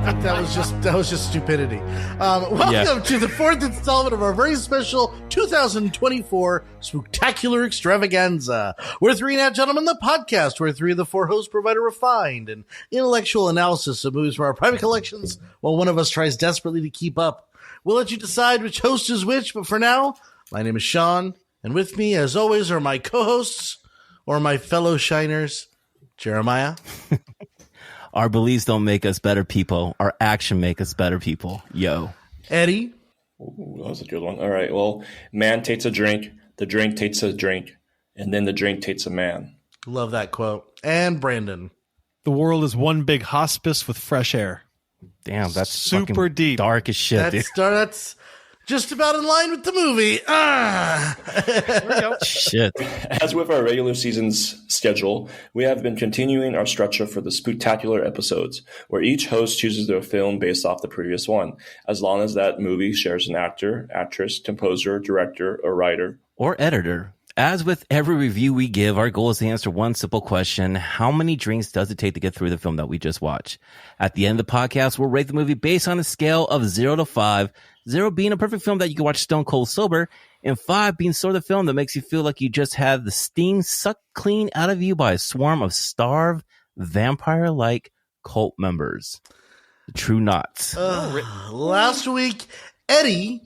I think that was just stupidity. Welcome to the fourth installment of our very special 2024 Spooktacular Extravaganza. We're Three Nat Gentlemen, the podcast where three of the four hosts provide a refined and intellectual analysis of movies from our private collections, while one of us tries desperately to keep up. We'll let you decide which host is which, but for now, my name is Sean, and with me, as always, are my co-hosts, or my fellow shiners, Jeremiah. Our beliefs don't make us better people. Our action make us better people. Yo. Eddie. Ooh, that was a good one. All right. Well, man takes a drink, the drink takes a drink, and then the drink takes a man. Love that quote. And Brandon. The world is one big hospice with fresh air. Damn, that's super deep. Dark as shit, dude. That's just about in line with the movie. There we go. Shit. As with our regular season's schedule, we have been continuing our structure for the spooktacular episodes, where each host chooses their film based off the previous one, as long as that movie shares an actor, actress, composer, director, or writer. Or editor. As with every review we give, our goal is to answer one simple question. How many drinks does it take to get through the film that we just watched? At the end of the podcast, we'll rate the movie based on a scale of 0 to 5, 0 being a perfect film that you can watch stone cold sober, and 5 being sort of the film that makes you feel like you just had the steam sucked clean out of you by a swarm of starved, vampire-like cult members. The true knots. Last week, Eddie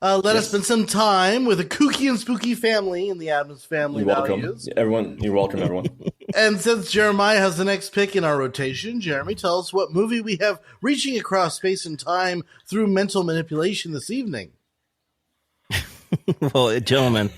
let us spend some time with a kooky and spooky family in the Addams Family Values. You're welcome, everyone. And since Jeremiah has the next pick in our rotation, Jeremy, tell us what movie we have reaching across space and time through mental manipulation this evening. Well, gentlemen,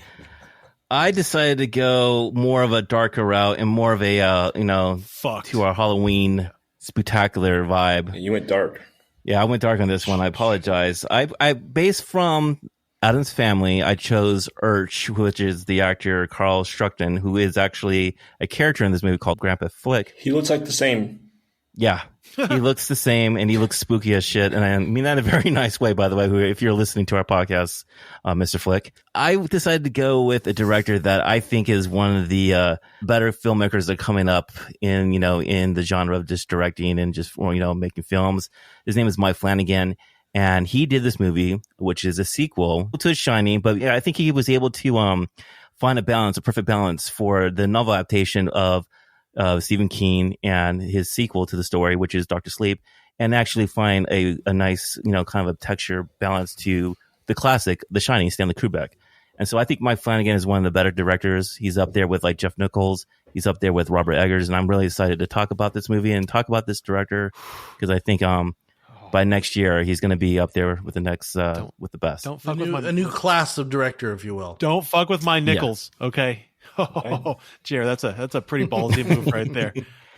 I decided to go more of a darker route and more of a, to our Halloween spectacular vibe. You went dark. Yeah, I went dark on this one. I apologize. I based from Addams Family, I chose Urch, which is the actor Carl Struckton, who is actually a character in this movie called Grandpa Flick. He looks like the same. Yeah, he looks the same, and he looks spooky as shit. And I mean that in a very nice way, by the way, if you're listening to our podcast, Mr. Flick. I decided to go with a director that I think is one of the better filmmakers that are coming up in, in the genre of just directing and just, making films. His name is Mike Flanagan, and he did this movie, which is a sequel to Shining. But yeah, I think he was able to find a perfect balance for the novel adaptation of Stephen King and his sequel to the story, which is Dr. Sleep, and actually find a nice, kind of a texture balance to the classic, The Shining, Stanley Kubrick. And so I think Mike Flanagan is one of the better directors. He's up there with like Jeff Nichols. He's up there with Robert Eggers. And I'm really excited to talk about this movie and talk about this director because I think by next year he's going to be up there with the next with the best. Don't fuck a new class of director, if you will. Don't fuck with my Nichols, okay? Oh, Jer, that's a pretty ballsy move right there.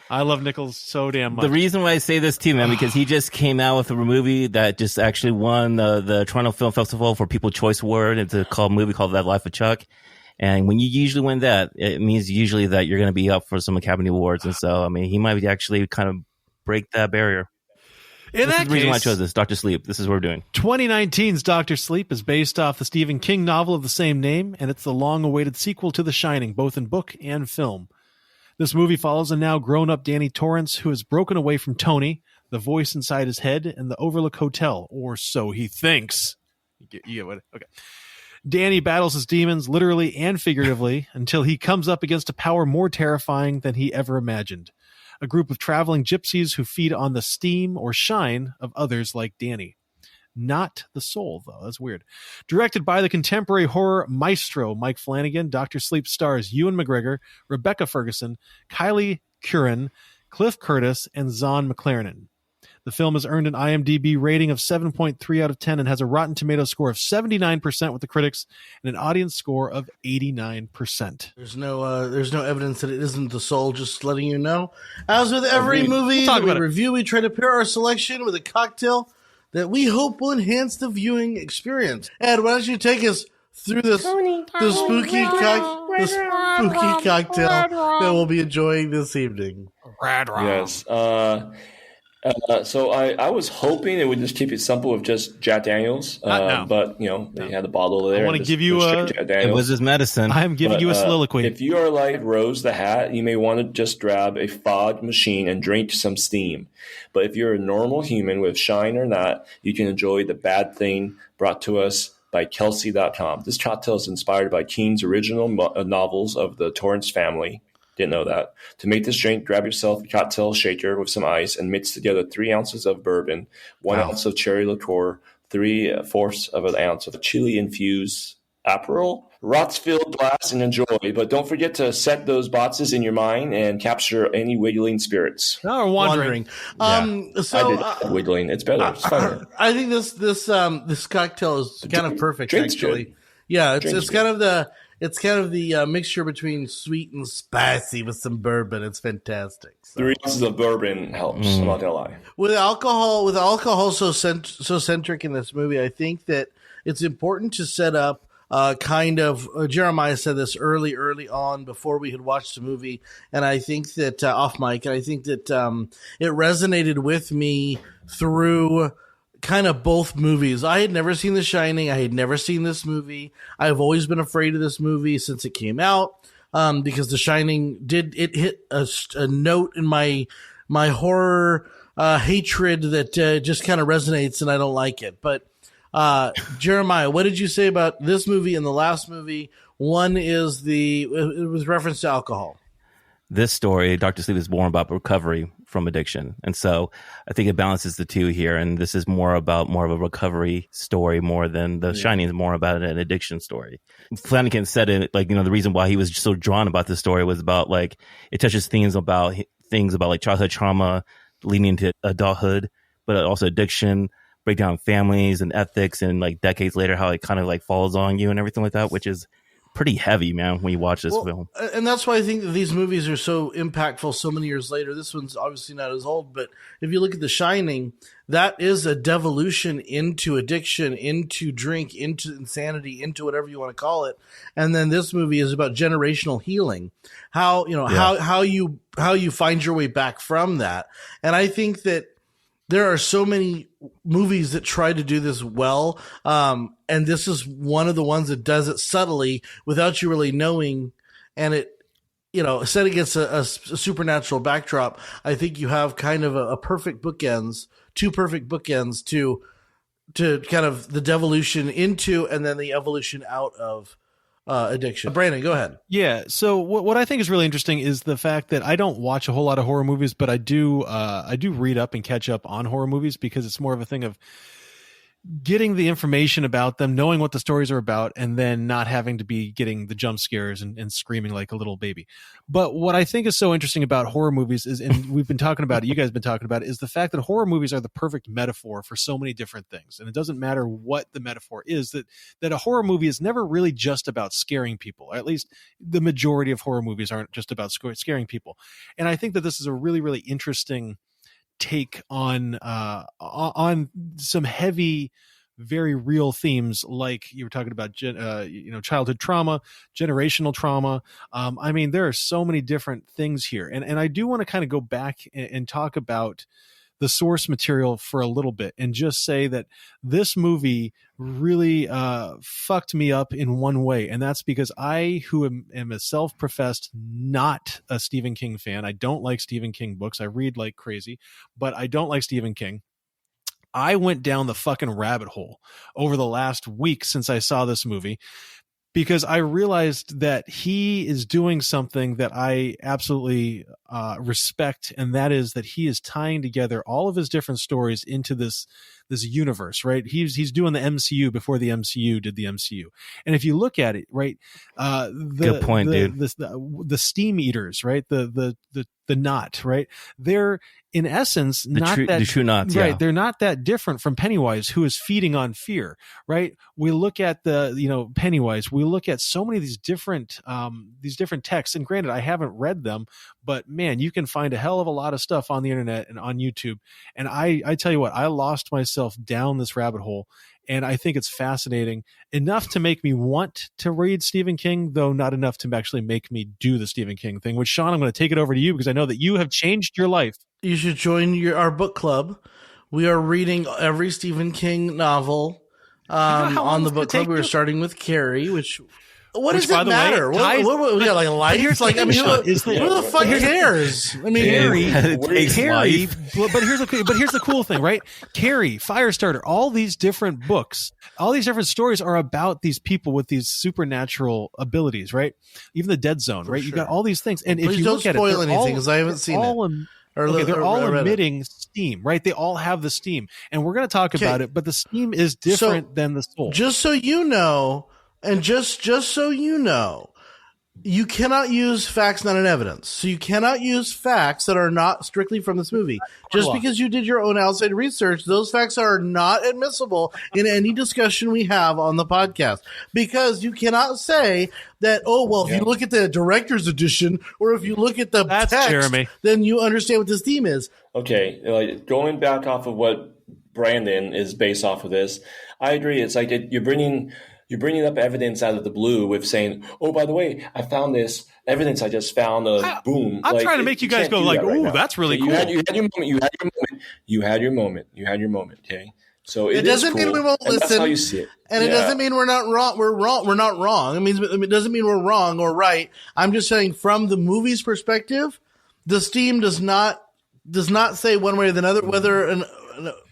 I love Nichols so damn much. The reason why I say this too, man, because he just came out with a movie that just actually won the Toronto Film Festival for People's Choice Award. It's a movie called That Life of Chuck. And when you usually win that, it means usually that you're going to be up for some Academy Awards. And so, I mean, he might actually kind of break that barrier. In that case, the reason why I chose this, Dr. Sleep. This is what we're doing. 2019's Dr. Sleep is based off the Stephen King novel of the same name, and it's the long-awaited sequel to The Shining, both in book and film. This movie follows a now grown-up Danny Torrance who has broken away from Tony, the voice inside his head, and the Overlook Hotel, or so he thinks. You get what? Okay. Danny battles his demons literally and figuratively until he comes up against a power more terrifying than he ever imagined. A group of traveling gypsies who feed on the steam or shine of others like Danny. Not the soul, though. That's weird. Directed by the contemporary horror maestro Mike Flanagan, Dr. Sleep stars Ewan McGregor, Rebecca Ferguson, Kylie Curran, Cliff Curtis, and Zahn McLaren. The film has earned an IMDb rating of 7.3 out of 10 and has a Rotten Tomatoes score of 79% with the critics and an audience score of 89%. There's no evidence that it isn't the soul, just letting you know. As with every movie that we review, we try to pair our selection with a cocktail that we hope will enhance the viewing experience. Ed, why don't you take us through the spooky cocktail that we'll be enjoying this evening? Yes. So I was hoping it would just keep it simple with just Jack Daniels, but they had the bottle there. I want to give you it was his medicine. I am giving you a soliloquy. If you are like Rose the Hat, you may want to just grab a fog machine and drink some steam. But if you're a normal human with shine or not, you can enjoy the Bad Thing brought to us by Kelsey.com. This cocktail is inspired by Keen's original novels of the Torrance family. Didn't know that. To make this drink, grab yourself a cocktail shaker with some ice and mix together 3 ounces of bourbon, 1 ounce of cherry liqueur, 3/4 of an ounce of chili-infused Aperol. Rotsfield glass and enjoy, but don't forget to set those boxes in your mind and capture any wiggling spirits. Oh, wandering. So I did wiggling. It's better. It's fun. I think this cocktail is kind of perfect. Drink's Actually, good. yeah, it's kind of the mixture between sweet and spicy with some bourbon. It's fantastic. So. 3 ounces of bourbon helps. I'm not gonna lie. With alcohol so centric in this movie, I think that it's important to set up. Jeremiah said this early on before we had watched the movie, and I think that off mic, and I think that it resonated with me through kind of both movies. I had never seen The Shining. I had never seen this movie. I've always been afraid of this movie since it came out because The Shining hit a note in my horror hatred that just kind of resonates, and I don't like it, but. Jeremiah, what did you say about this movie and the last movie? One is it was reference to alcohol. This story, Dr. Sleep, is more about recovery from addiction. And so I think it balances the two here. And this is more of a recovery story more than The Shining is more about an addiction story. Flanagan said it, the reason why he was so drawn about this story was about it touches things about childhood trauma leading into adulthood, but also addiction, break down families and ethics, and decades later how it kind of falls on you and everything like that, which is pretty heavy, man, when you watch this film. And that's why I think that these movies are so impactful so many years later. This one's obviously not as old, but if you look at The Shining, that is a devolution into addiction, into drink, into insanity, into whatever you want to call it. And then this movie is about generational healing, how you find your way back from that. And I think that there are so many movies that try to do this well, and this is one of the ones that does it subtly without you really knowing, and it, set against a supernatural backdrop. I think you have kind of two perfect bookends to kind of the devolution into, and then the evolution out of addiction. Brandon, go ahead. Yeah. So what I think is really interesting is the fact that I don't watch a whole lot of horror movies, but I do read up and catch up on horror movies because it's more of a thing of getting the information about them, knowing what the stories are about, and then not having to be getting the jump scares and screaming like a little baby. But what I think is so interesting about horror movies is, and we've been talking about it, you guys have been talking about it, is the fact that horror movies are the perfect metaphor for so many different things. And it doesn't matter what the metaphor is, that a horror movie is never really just about scaring people. Or at least the majority of horror movies aren't just about scaring people. And I think that this is a really, really interesting take on some heavy, very real themes, like you were talking about, childhood trauma, generational trauma. There are so many different things here, and I do want to kind of go back and talk about the source material for a little bit and just say that this movie really fucked me up in one way. And that's because I, who am a self-professed not a Stephen King fan, I don't like Stephen King books. I read like crazy, but I don't like Stephen King. I went down the fucking rabbit hole over the last week since I saw this movie, because I realized that he is doing something that I absolutely respect, and that is that he is tying together all of his different stories into this universe, right? He's doing the MCU before the MCU did the MCU. And if you look at it, right, good point, dude. The steam eaters, right? The knot, right? They're in essence the true knots, right? Yeah. They're not that different from Pennywise, who is feeding on fear, right? We look at Pennywise. We look at so many of these different texts. And granted, I haven't read them, but man, you can find a hell of a lot of stuff on the internet and on YouTube. And I tell you what, I lost myself down this rabbit hole. And I think it's fascinating enough to make me want to read Stephen King, though not enough to actually make me do the Stephen King thing, which, Sean, I'm going to take it over to you because I know that you have changed your life. you should join our book club. We are reading every Stephen King novel on the book club. We were starting with Carrie, which does it matter? What we got like a life? Here's like, I mean, who the fuck cares? I mean, Carrie. But here's the cool thing, right? Carrie, Firestarter, all these different books, all these different stories are about these people with these supernatural abilities, right? Even the Dead Zone, right? Sure. You got all these things, and if you look at it, don't spoil anything because I haven't seen it. They're all emitting steam, right? They all have the steam, and we're going to talk about it. But the steam is different than the soul. Just so you know. And just so you know, you cannot use facts not in evidence. So you cannot use facts that are not strictly from this movie. Just because you did your own outside research, those facts are not admissible in any discussion we have on the podcast. Because you cannot say that, if you look at the director's edition or if you look at the text, Jeremy. Then you understand what this theme is. Okay, going back off of what Brandon is based off of this, I agree. It's like you're bringing up evidence out of the blue with saying, "Oh, by the way, I found this evidence. I just found boom." I'm trying to make you guys go like, "Ooh, that's really cool." You had your moment. Okay, so it doesn't mean we won't listen. That's how you see it, and it doesn't mean we're not wrong. We're not wrong. It doesn't mean we're wrong or right. I'm just saying, from the movie's perspective, the steam does not say one way or the other whether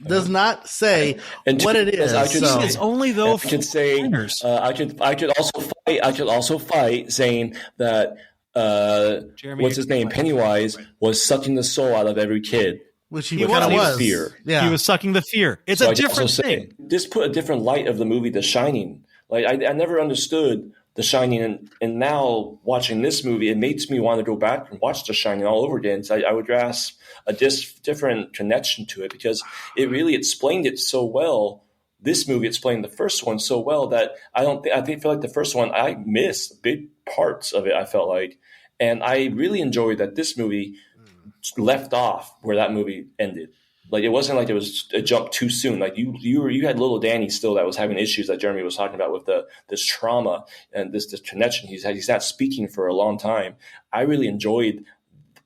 does not say what it is. It's only though. I could say I could also fight saying that Jeremy, what's his name, Pennywise, was sucking the soul out of every kid, which he kind of was. Fear. Yeah, he was sucking the fear. It's a different thing. This put a different light of the movie The Shining. Like I never understood The Shining, and now watching this movie, it makes me want to go back and watch The Shining all over again. So I would grasp a different connection to it because it really explained it so well. This movie explained the first one so well that I feel like the first one I missed big parts of it. I felt like, and I really enjoyed that this movie left off where that movie ended. Like it wasn't like it was a jump too soon. Like you had little Danny still that was having issues that Jeremy was talking about with this trauma and this connection. He's not speaking for a long time. I really enjoyed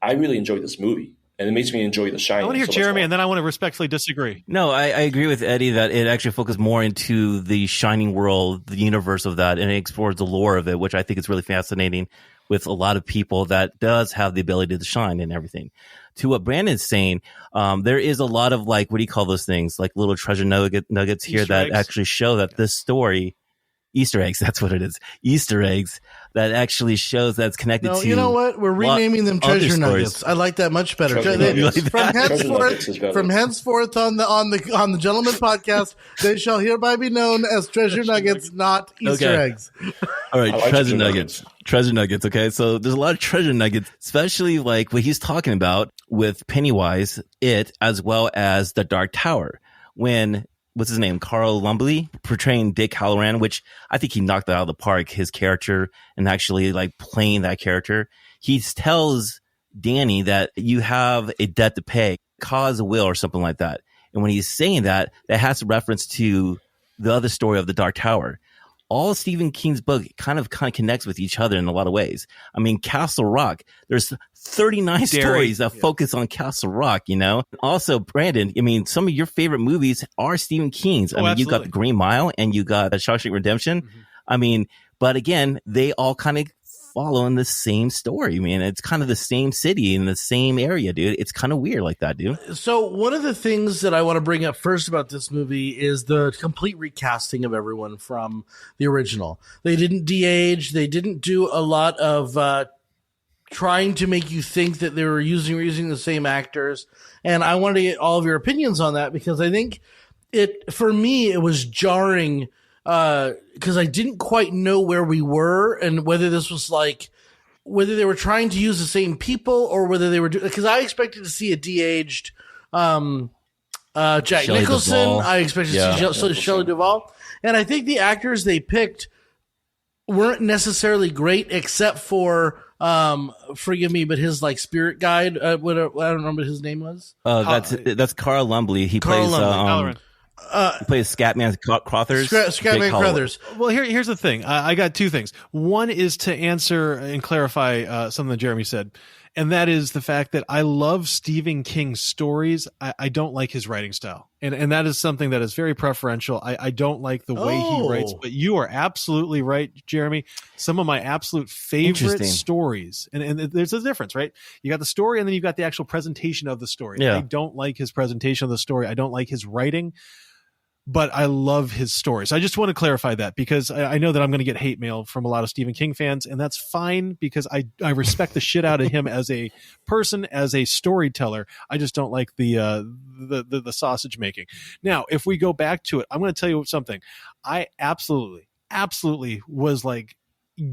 this movie. And it makes me enjoy The Shining. I want to hear Jeremy, and then I want to respectfully disagree. No, I agree with Eddie that it actually focused more into the Shining world, the universe of that, and it explores the lore of it, which I think is really fascinating with a lot of people that does have the ability to shine and everything. To what Brandon's saying, there is a lot of what do you call those things? Like little treasure nuggets here that actually show that this story, Easter eggs, that's what it is. Easter eggs that actually shows that's connected to. You know what? We're renaming them treasure nuggets. I like that much better. From henceforth on the Gentleman Podcast, they shall hereby be known as treasure nuggets, not Easter eggs. All right, treasure nuggets. Treasure nuggets. Okay, so there's a lot of treasure nuggets, especially like what he's talking about with Pennywise, as well as the Dark Tower. When what's his name? Carl Lumbly portraying Dick Halloran, which I think he knocked out of the park, his character, and actually playing that character. He tells Danny that you have a debt to pay, cause a will or something like that. And when he's saying that has a reference to the other story of the Dark Tower. All Stephen King's book kind of connects with each other in a lot of ways. I mean, Castle Rock, there's 39 stories that focus on Castle Rock, Also, Brandon, I mean, some of your favorite movies are Stephen King's. I mean, you got The Green Mile and you got Shawshank Redemption. Mm-hmm. I mean, but again, they all kind of follow in the same story. I mean, it's kind of the same city in the same area, dude. It's kind of weird like that, dude. So one of the things that I want to bring up first about this movie is the complete recasting of everyone from the original. They didn't de-age. They didn't do a lot of trying to make you think that they were using the same actors. And I wanted to get all of your opinions on that because I think for me, it was jarring because I didn't quite know where we were and whether this was whether they were trying to use the same people or whether they were because I expected to see a de-aged Jack Shelley Nicholson. Duvall. I expected to see Shelley Duvall. And I think the actors they picked weren't necessarily great except for forgive me, but his spirit guide, I don't remember what his name was. That's Carl Lumbly. He plays he plays Scatman Crothers. Scatman Crothers. Well, here's the thing. I got two things. One is to answer and clarify something that Jeremy said. And that is the fact that I love Stephen King's stories. I don't like his writing style. And that is something that is very preferential. I don't like the way he writes, but you are absolutely right, Jeremy. Some of my absolute favorite stories, and there's a difference, right? You got the story and then you've got the actual presentation of the story. Yeah. I don't like his presentation of the story. I don't like his writing, but I love his stories. I just want to clarify that because I know that I'm going to get hate mail from a lot of Stephen King fans, and that's fine because I respect the shit out of him as a person, as a storyteller. I just don't like the sausage making. Now, if we go back to it, I'm going to tell you something. I absolutely was like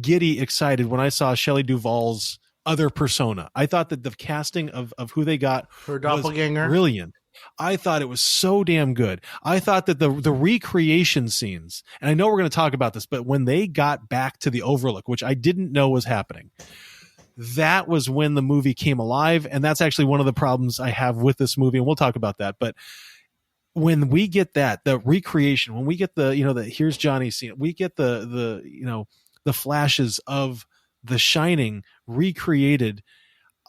giddy excited when I saw Shelley Duvall's other persona. I thought that the casting of who they got for doppelganger was brilliant. I thought it was so damn good. I thought that the recreation scenes, and I know we're going to talk about this, but when they got back to the Overlook, which I didn't know was happening, that was when the movie came alive. And that's actually one of the problems I have with this movie. And we'll talk about that. But when we get the recreation, when we get the here's Johnny scene, we get the flashes of The Shining recreated.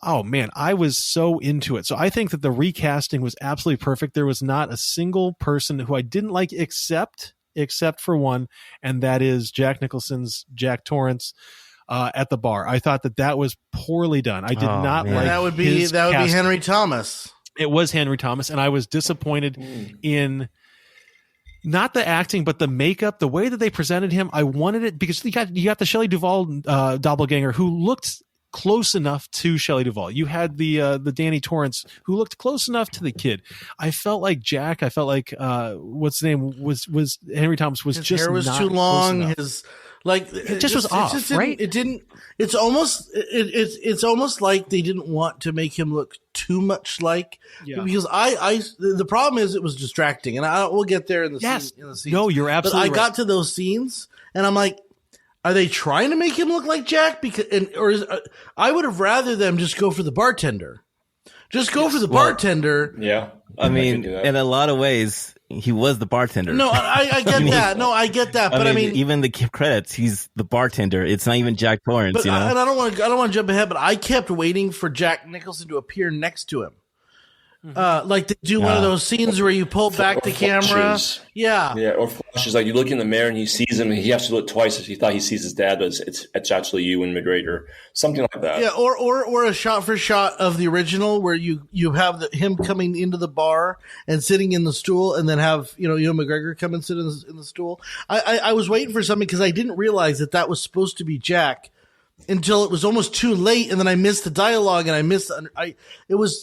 Oh man, I was so into it. So I think that the recasting was absolutely perfect. There was not a single person who I didn't like except for one, and that is Jack Nicholson's Jack Torrance at the bar. I thought that was poorly done. I did not like that would be Henry Thomas. It was Henry Thomas, and I was disappointed in not the acting, but the makeup, the way that they presented him. I wanted it because you got the Shelley Duvall doppelganger who looked close enough to Shelley Duvall. You had the Danny Torrance who looked close enough to the kid. I felt like Jack. I felt like what's the name was Henry Thomas was his just hair was not too long. His it just was off, right? It didn't. It's almost like they didn't want to make him look too much like. Yeah. Because the problem is it was distracting, and we'll get there in the scenes. No, you're absolutely. But I got to those scenes, and I'm like, are they trying to make him look like Jack? I would have rather them just go for the bartender. Just go for the bartender. Yeah. I mean, in a lot of ways, he was the bartender. No, I get that. No, I get that. But I mean, even the credits, he's the bartender. It's not even Jack Torrance, And I don't want to jump ahead, but I kept waiting for Jack Nicholson to appear next to him. Like to do one of those scenes where you pull back the camera. Flashes. Yeah, or flashes. Like you look in the mirror and he sees him, and he has to look twice if he thought he sees his dad, but it's actually Ewan McGregor, something like that. Yeah, or a shot for shot of the original where you have him coming into the bar and sitting in the stool, and then have Ewan McGregor come and sit in the stool. I was waiting for something because I didn't realize that was supposed to be Jack until it was almost too late, and then I missed the dialogue, and I missed I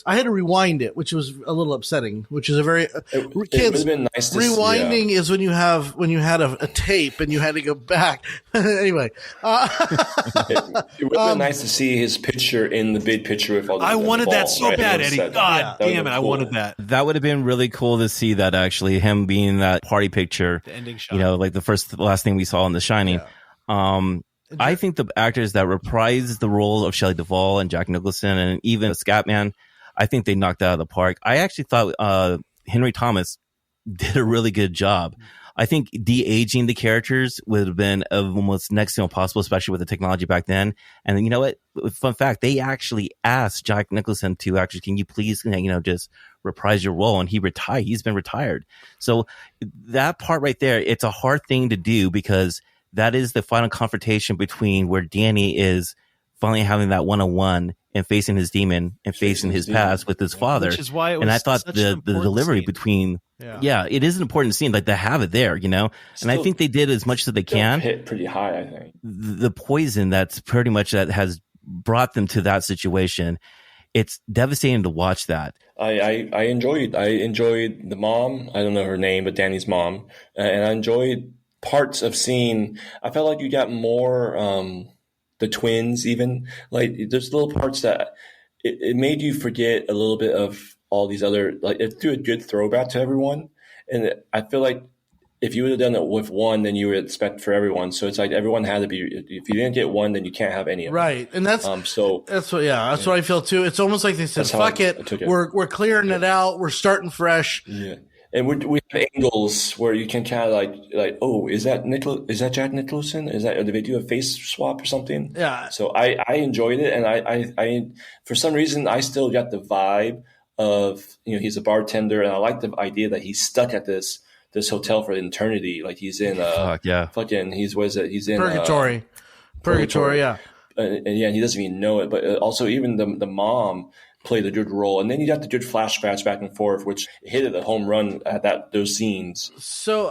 had to rewind it, which was a little upsetting. Which is a very it would have been nice to rewinding is when you had a tape and you had to go back. Anyway, it would have been nice to see his picture in the big picture with all the. I wanted that so bad, Eddie. God damn it, I cool. wanted that. That would have been really cool to see that actually him being that party picture, the ending shot. Like the last thing we saw in The Shining. Yeah. I think the actors that reprised the role of Shelley Duvall and Jack Nicholson and even Scatman, I think they knocked it out of the park. I actually thought Henry Thomas did a really good job. I think de-aging the characters would have been almost next to impossible, especially with the technology back then. And then, you know what? Fun fact, they actually asked Jack Nicholson to actually, can you please, just reprise your role? And he retired. He's been retired. So that part right there, it's a hard thing to do because that is the final confrontation between where Danny is finally having that one-on-one and facing his demon and facing his past with his father. Which is why it was and I thought the delivery scene. Between, it is an important scene. Like, to have it there, and I think they did as much as they can. Hit pretty high, I think. The poison that's pretty much that has brought them to that situation. It's devastating to watch that. I enjoyed the mom. I don't know her name, but Danny's mom, and I enjoyed parts of seeing. I felt like you got more the twins, even like there's little parts that it made you forget a little bit of all these other, like it threw a good throwback to everyone. And I feel like if you would have done it with one, then you would expect for everyone. So it's like everyone had to be. If you didn't get one, then you can't have any of them. Right, and that's what what I feel too. It's almost like they said, "Fuck it, we're clearing it out. We're starting fresh." Yeah. And we have angles where you can kind of like, oh, is that Jack Nicholson? Did they do a face swap or something? Yeah. So I enjoyed it, and I for some reason I still got the vibe of, he's a bartender, and I like the idea that he's stuck at this hotel for eternity, like he's in he's in Purgatory, yeah. And he doesn't even know it. But also even the mom played a good role, and then you got the good flashbacks back and forth, which hit it a home run at those scenes. So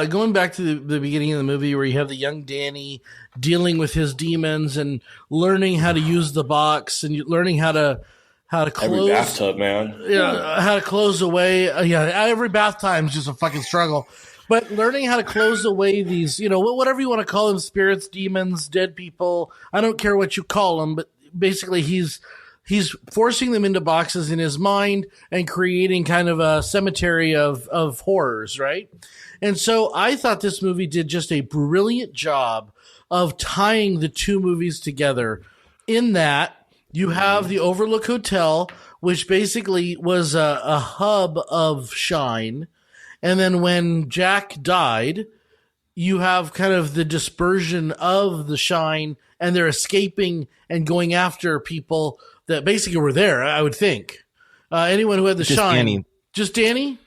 going back to the beginning of the movie, where you have the young Danny dealing with his demons and learning how to use the box and learning how to close every bathtub, man. Yeah, how to close away. Every bath time is just a fucking struggle. But learning how to close away these, whatever you want to call them, spirits, demons, dead people. I don't care what you call them, but basically he's forcing them into boxes in his mind and creating kind of a cemetery of horrors, right? And so I thought this movie did just a brilliant job of tying the two movies together, in that you have the Overlook Hotel, which basically was a hub of shine. And then when Jack died, you have kind of the dispersion of the shine, and they're escaping and going after people that basically were there, I would think. Anyone who had the shine. Danny. Just Danny?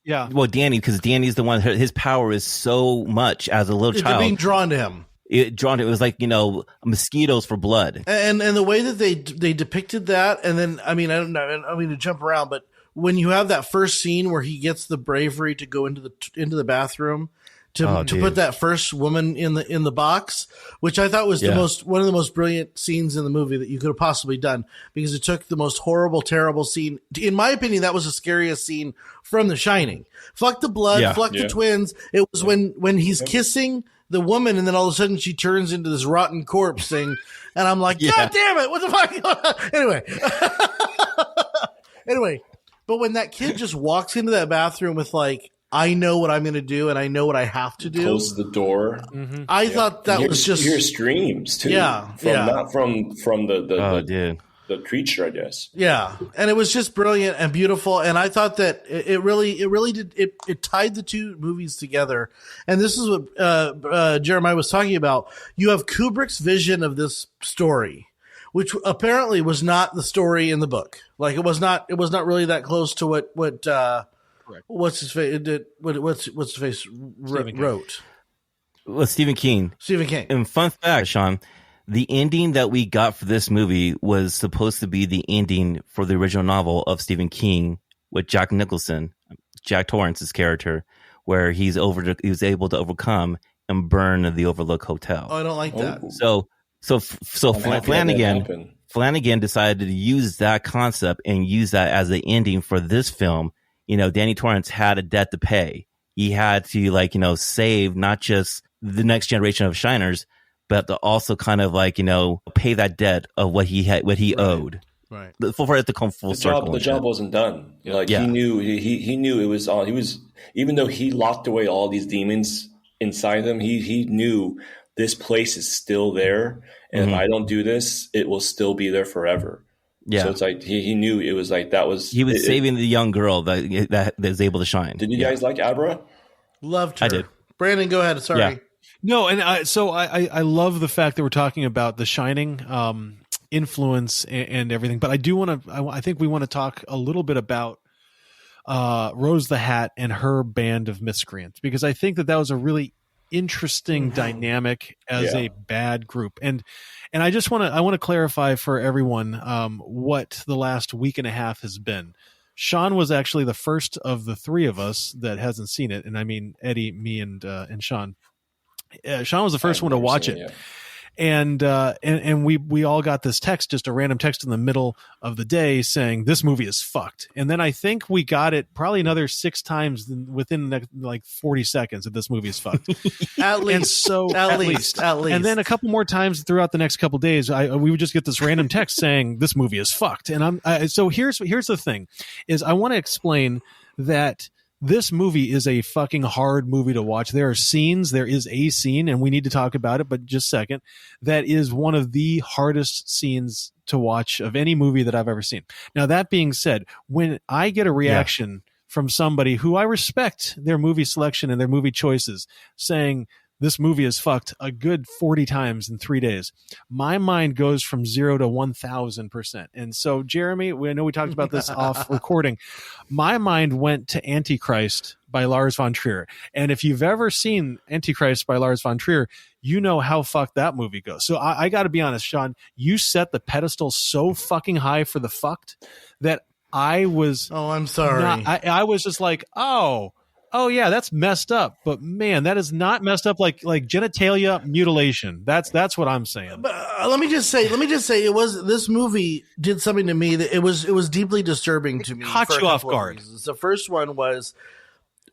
Yeah. Well, Danny, because Danny's the one, his power is so much as a little child. Being drawn to him. It was like, mosquitoes for blood. And the way that they depicted that, and then, I don't mean to jump around, but when you have that first scene where he gets the bravery to go into the bathroom to put that first woman in the box, which I thought was one of the most brilliant scenes in the movie that you could have possibly done, because it took the most horrible, terrible scene. In my opinion, that was the scariest scene from The Shining. Fuck the blood, fuck the twins. It was when he's kissing the woman, and then all of a sudden she turns into this rotten corpse thing, and I'm like, God damn it, what the fuck? Anyway, but when that kid just walks into that bathroom with like, I know what I'm going to do, and I know what I have to do. Close the door. Mm-hmm. I thought that was just... You hear screams, too. Not from the creature, I guess. Yeah. And it was just brilliant and beautiful. And I thought that it really did. It tied the two movies together. And this is what Jeremiah was talking about. You have Kubrick's vision of this story, which apparently was not the story in the book. Like, it was not really that close to what what's his face wrote. Well, Stephen King. And fun fact, Sean, the ending that we got for this movie was supposed to be the ending for the original novel of Stephen King with Jack Nicholson, Jack Torrance's character, where he was able to overcome and burn the Overlook Hotel. Oh, I don't like that. So Flanagan decided to use that concept and use that as the ending for this film. Danny Torrance had a debt to pay. He had to save not just the next generation of Shiners, but to also kind of pay that debt of what he owed. Right. For it to come full circle. The job wasn't done. He knew it was on. He was, even though he locked away all these demons inside him, he knew this place is still there, and if I don't do this, it will still be there forever. Yeah. So it's like he knew it was like that was. He was saving the young girl that is able to shine. Did you guys like Abra? Loved her. I did. Brandon, go ahead. Sorry. Yeah. No, and I love the fact that we're talking about The Shining influence and everything, but I do want to. I think we want to talk a little bit about Rose the Hat and her band of miscreants, because I think that was a really interesting dynamic as a bad group, and I just want to clarify for everyone what the last week and a half has been. Sean was actually the first of the three of us that hasn't seen it, and I mean Eddie, me, and Sean. Sean was the first one to watch it. And we all got this text, just a random text in the middle of the day saying this movie is fucked. And then I think we got it probably another 6 times within like 40 seconds that this movie is fucked. At least. And then a couple more times throughout the next couple days, we would just get this random text saying this movie is fucked. And so here's the thing is I want to explain that this movie is a fucking hard movie to watch. There is a scene, and we need to talk about it, but just a second, that is one of the hardest scenes to watch of any movie that I've ever seen. Now, that being said, when I get a reaction from somebody who I respect their movie selection and their movie choices, saying this movie is fucked a good 40 times in 3 days, my mind goes from 0 to 1,000%. And so, Jeremy, I know we talked about this off recording. My mind went to Antichrist by Lars von Trier. And if you've ever seen Antichrist by Lars von Trier, you know how fucked that movie goes. So I got to be honest, Sean, you set the pedestal so fucking high for the fucked that I was... Oh, I'm sorry. I was just like, oh yeah, that's messed up. But man, that is not messed up like genitalia mutilation. That's what I'm saying. But let me just say, this movie did something to me that it was deeply disturbing to me. Caught you off guard. The first one was,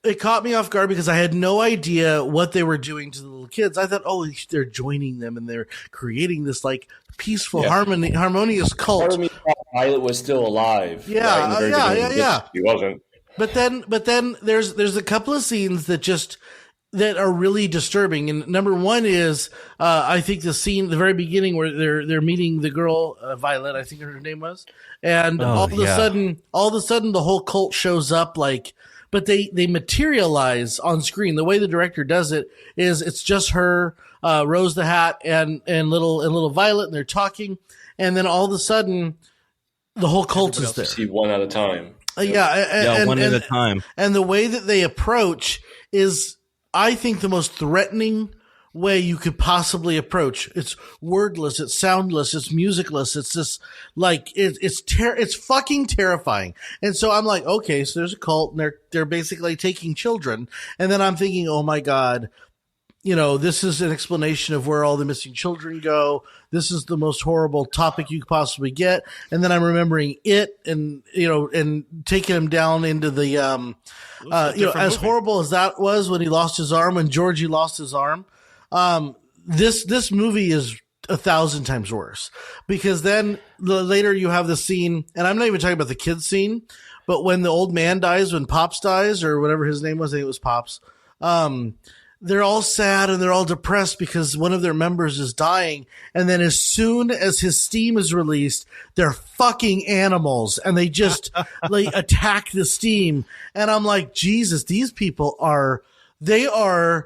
it caught me off guard because I had no idea what they were doing to the little kids. I thought, oh, they're joining them and they're creating this like peaceful, harmonious cult. Part of me thought Violet was still alive. Yeah. He wasn't. But then there's a couple of scenes that are really disturbing. And number one is I think the scene, the very beginning where they're meeting the girl Violet, I think her name was, and all of a sudden the whole cult shows up but they materialize on screen. The way the director does it is it's just her, Rose the Hat, and little Violet, and they're talking, and then all of a sudden the whole cult is there. See one at a time. One at a time. And the way that they approach is, I think, the most threatening way you could possibly approach. It's wordless, it's soundless, it's musicless. It's just like it's fucking terrifying. And so I'm like, okay, so there's a cult, and they're basically taking children. And then I'm thinking, oh my God, this is an explanation of where all the missing children go. This is the most horrible topic you could possibly get. And then I'm remembering it and taking him down into the, as horrible as that was when he lost his arm, when Georgie lost his arm. This movie is 1,000 times worse, because then later you have the scene, and I'm not even talking about the kids scene, but when the old man dies, when Pops dies, or whatever his name was, I think it was Pops, they're all sad and they're all depressed because one of their members is dying. And then as soon as his steam is released, they're fucking animals and they just attack the steam. And I'm like, Jesus, these people are the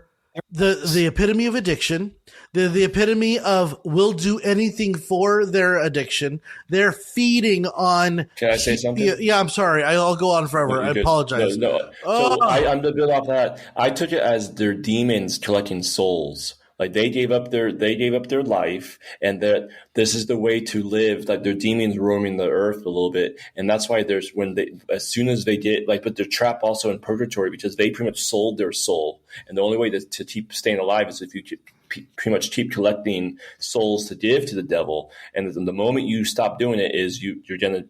epitome of addiction. They're the epitome of will do anything for their addiction. They're feeding on. Can I say something? Yeah, I'm sorry. I'll go on forever. I apologize. No. So I'm to build off that. I took it as their demons collecting souls. Like they gave up their life, and that this is the way to live. Like their demons roaming the earth a little bit, and that's why as soon as they get but they're trapped also in purgatory because they pretty much sold their soul, and the only way to keep staying alive is if you pretty much keep collecting souls to give to the devil, and the moment you stop doing it is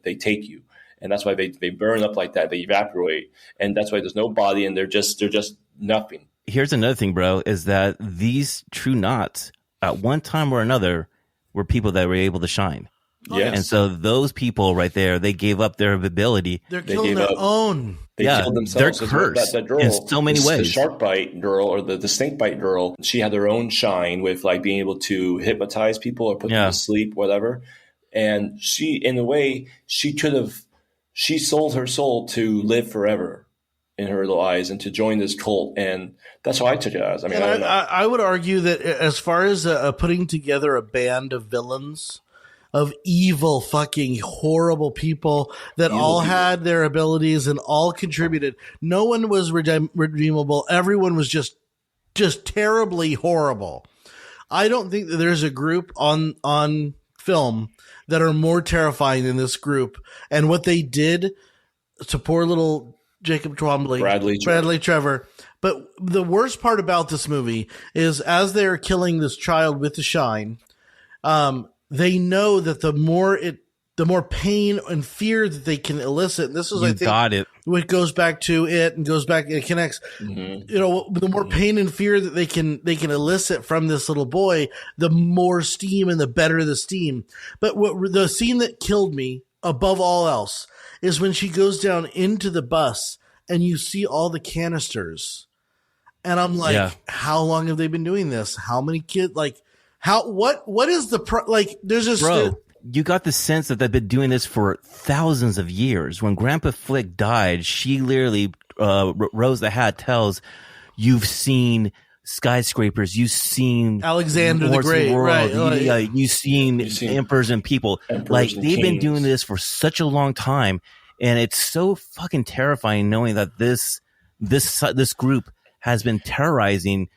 they take you, and that's why they burn up like that, they evaporate, and that's why there's no body, and they're just nothing. Here's another thing, bro, is that these true knots at one time or another were people that were able to shine. Yes. And so those people right there, they gave up their ability. They're killing their own. They killed themselves. They're cursed that girl, in so many ways. The shark bite girl or the snake bite girl, she had her own shine with being able to hypnotize people or put them to sleep, whatever. And she, in a way, she sold her soul to live forever in her little eyes and to join this cult. And that's how I took it as. I mean, I don't know. I would argue that as far as putting together a band of villains, of evil, fucking horrible people that all had their abilities and all contributed, no one was redeemable. Everyone was just terribly horrible. I don't think that there's a group on film that are more terrifying than this group. And what they did to poor little Jacob Twombly, Bradley Trevor. But the worst part about this movie is as they're killing this child with the shine, they know that the more pain and fear that they can elicit. And this is, I think, what goes back to it and goes back, it connects, the more pain and fear that they can elicit from this little boy, the more steam and the better the steam. But the scene that killed me above all else is when she goes down into the bus and you see all the canisters. And I'm like, how long have they been doing this? How many kids? Like, what is the, there's this, you got the sense that they've been doing this for thousands of years. When Grandpa Flick died, she literally, Rose the Hat tells, you've seen skyscrapers, you've seen Alexander the Great, right? You've seen emperors and people. Like, they've been doing this for such a long time, and it's so fucking terrifying knowing that this group has been terrorizing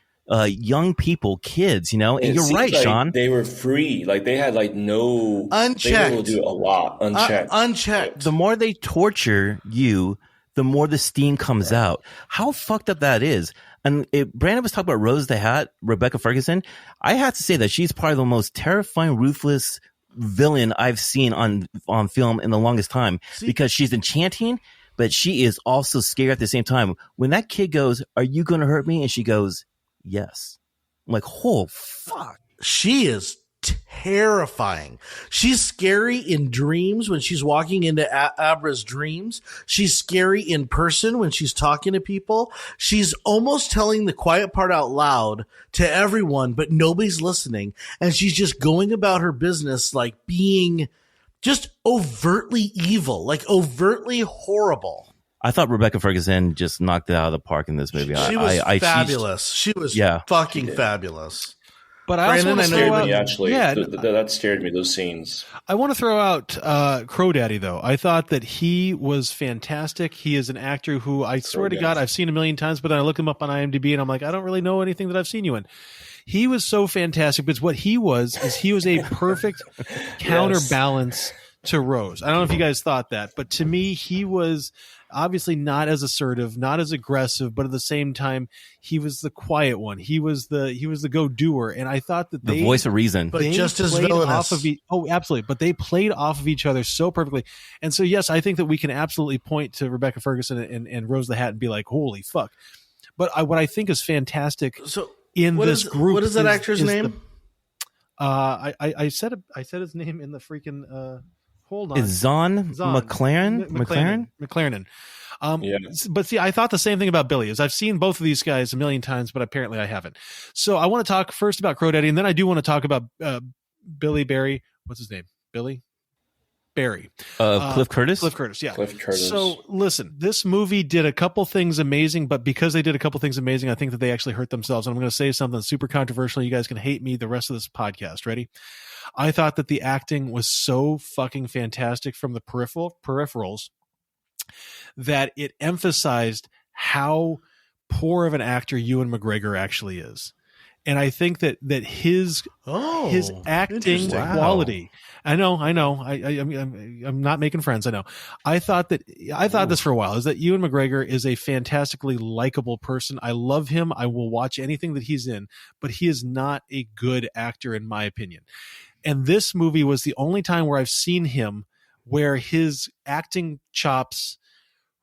young people, kids, and you're right, like Sean. They were free. Like, they had no unchecked. They were able to do a lot unchecked. Unchecked. The more they torture you, the more the steam comes out. How fucked up that is. And Brandon was talking about Rose the Hat, Rebecca Ferguson. I have to say that she's probably the most terrifying, ruthless villain I've seen on film in the longest time, because she's enchanting, but she is also scary at the same time. When that kid goes, "Are you going to hurt me?" and she goes, "Yes." I'm like, oh, fuck. She is terrifying. She's scary in dreams when she's walking into Abra's dreams. She's scary in person when she's talking to people. She's almost telling the quiet part out loud to everyone, but nobody's listening. And she's just going about her business like being just overtly evil, like overtly horrible. I thought Rebecca Ferguson just knocked it out of the park in this movie. She was fabulous. She was fucking fabulous. But I also want to throw out, that scared me, those scenes. I want to throw out Crow Daddy, though. I thought that he was fantastic. He is an actor who I swear to God I've seen a million times, but then I look him up on IMDb and I'm like, I don't really know anything that I've seen you in. He was so fantastic, because what he was a perfect counterbalance to Rose. I don't know if you guys thought that, but to me, he was obviously not as assertive, not as aggressive, but at the same time, he was the quiet one. He was the go-doer, and I thought that the voice of reason, but just as villainous. Absolutely. But they played off of each other so perfectly, and so yes, I think that we can absolutely point to Rebecca Ferguson and Rose the Hat and be like, "Holy fuck!" But what I think is fantastic in this group, what is that actor's name? I said his name in the freaking. Hold on. Is Zahn McLaren. But see, I thought the same thing about Billy. Is I've seen both of these guys a million times, but apparently I haven't. So I want to talk first about Crow Daddy, and then I do want to talk about Billy Barry. What's his name? Billy Barry. Cliff Curtis. Cliff Curtis. Yeah. Cliff Curtis. So listen, this movie did a couple things amazing, but because they did a couple things amazing, I think that they actually hurt themselves. And I'm going to say something super controversial. You guys can hate me the rest of this podcast. Ready? I thought that the acting was so fucking fantastic from the peripherals that it emphasized how poor of an actor Ewan McGregor actually is. And I think that his acting quality. I know. I'm not making friends. I know. I thought this for a while, is that Ewan McGregor is a fantastically likable person. I love him. I will watch anything that he's in, but he is not a good actor in my opinion. And this movie was the only time where I've seen him where his acting chops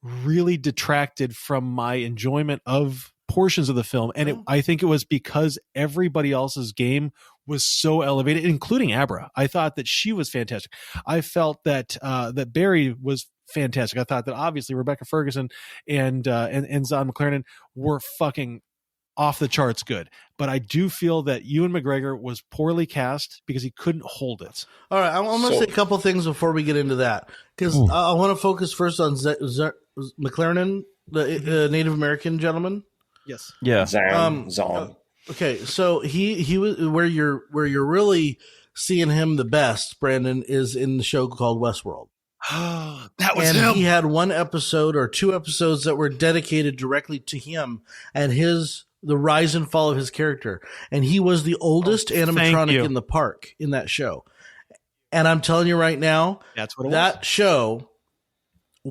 really detracted from my enjoyment of portions of the film. And I think it was because everybody else's game was so elevated, including Abra. I thought that she was fantastic. I felt that that Barry was fantastic. I thought that obviously Rebecca Ferguson and Zahn McLaren were fucking off the charts good. But I do feel that Ewan McGregor was poorly cast because he couldn't hold it. All right, I'm going to say a couple things before we get into that, because I want to focus first on McLaren, the Native American gentleman. Yes. Yeah. Zahn. Okay, so he was where you're really seeing him the best, Brandon, is in the show called Westworld. That was and him. He had one episode or two episodes that were dedicated directly to him and the rise and fall of his character. And he was the oldest animatronic in the park in that show. And I'm telling you right now, that's what that show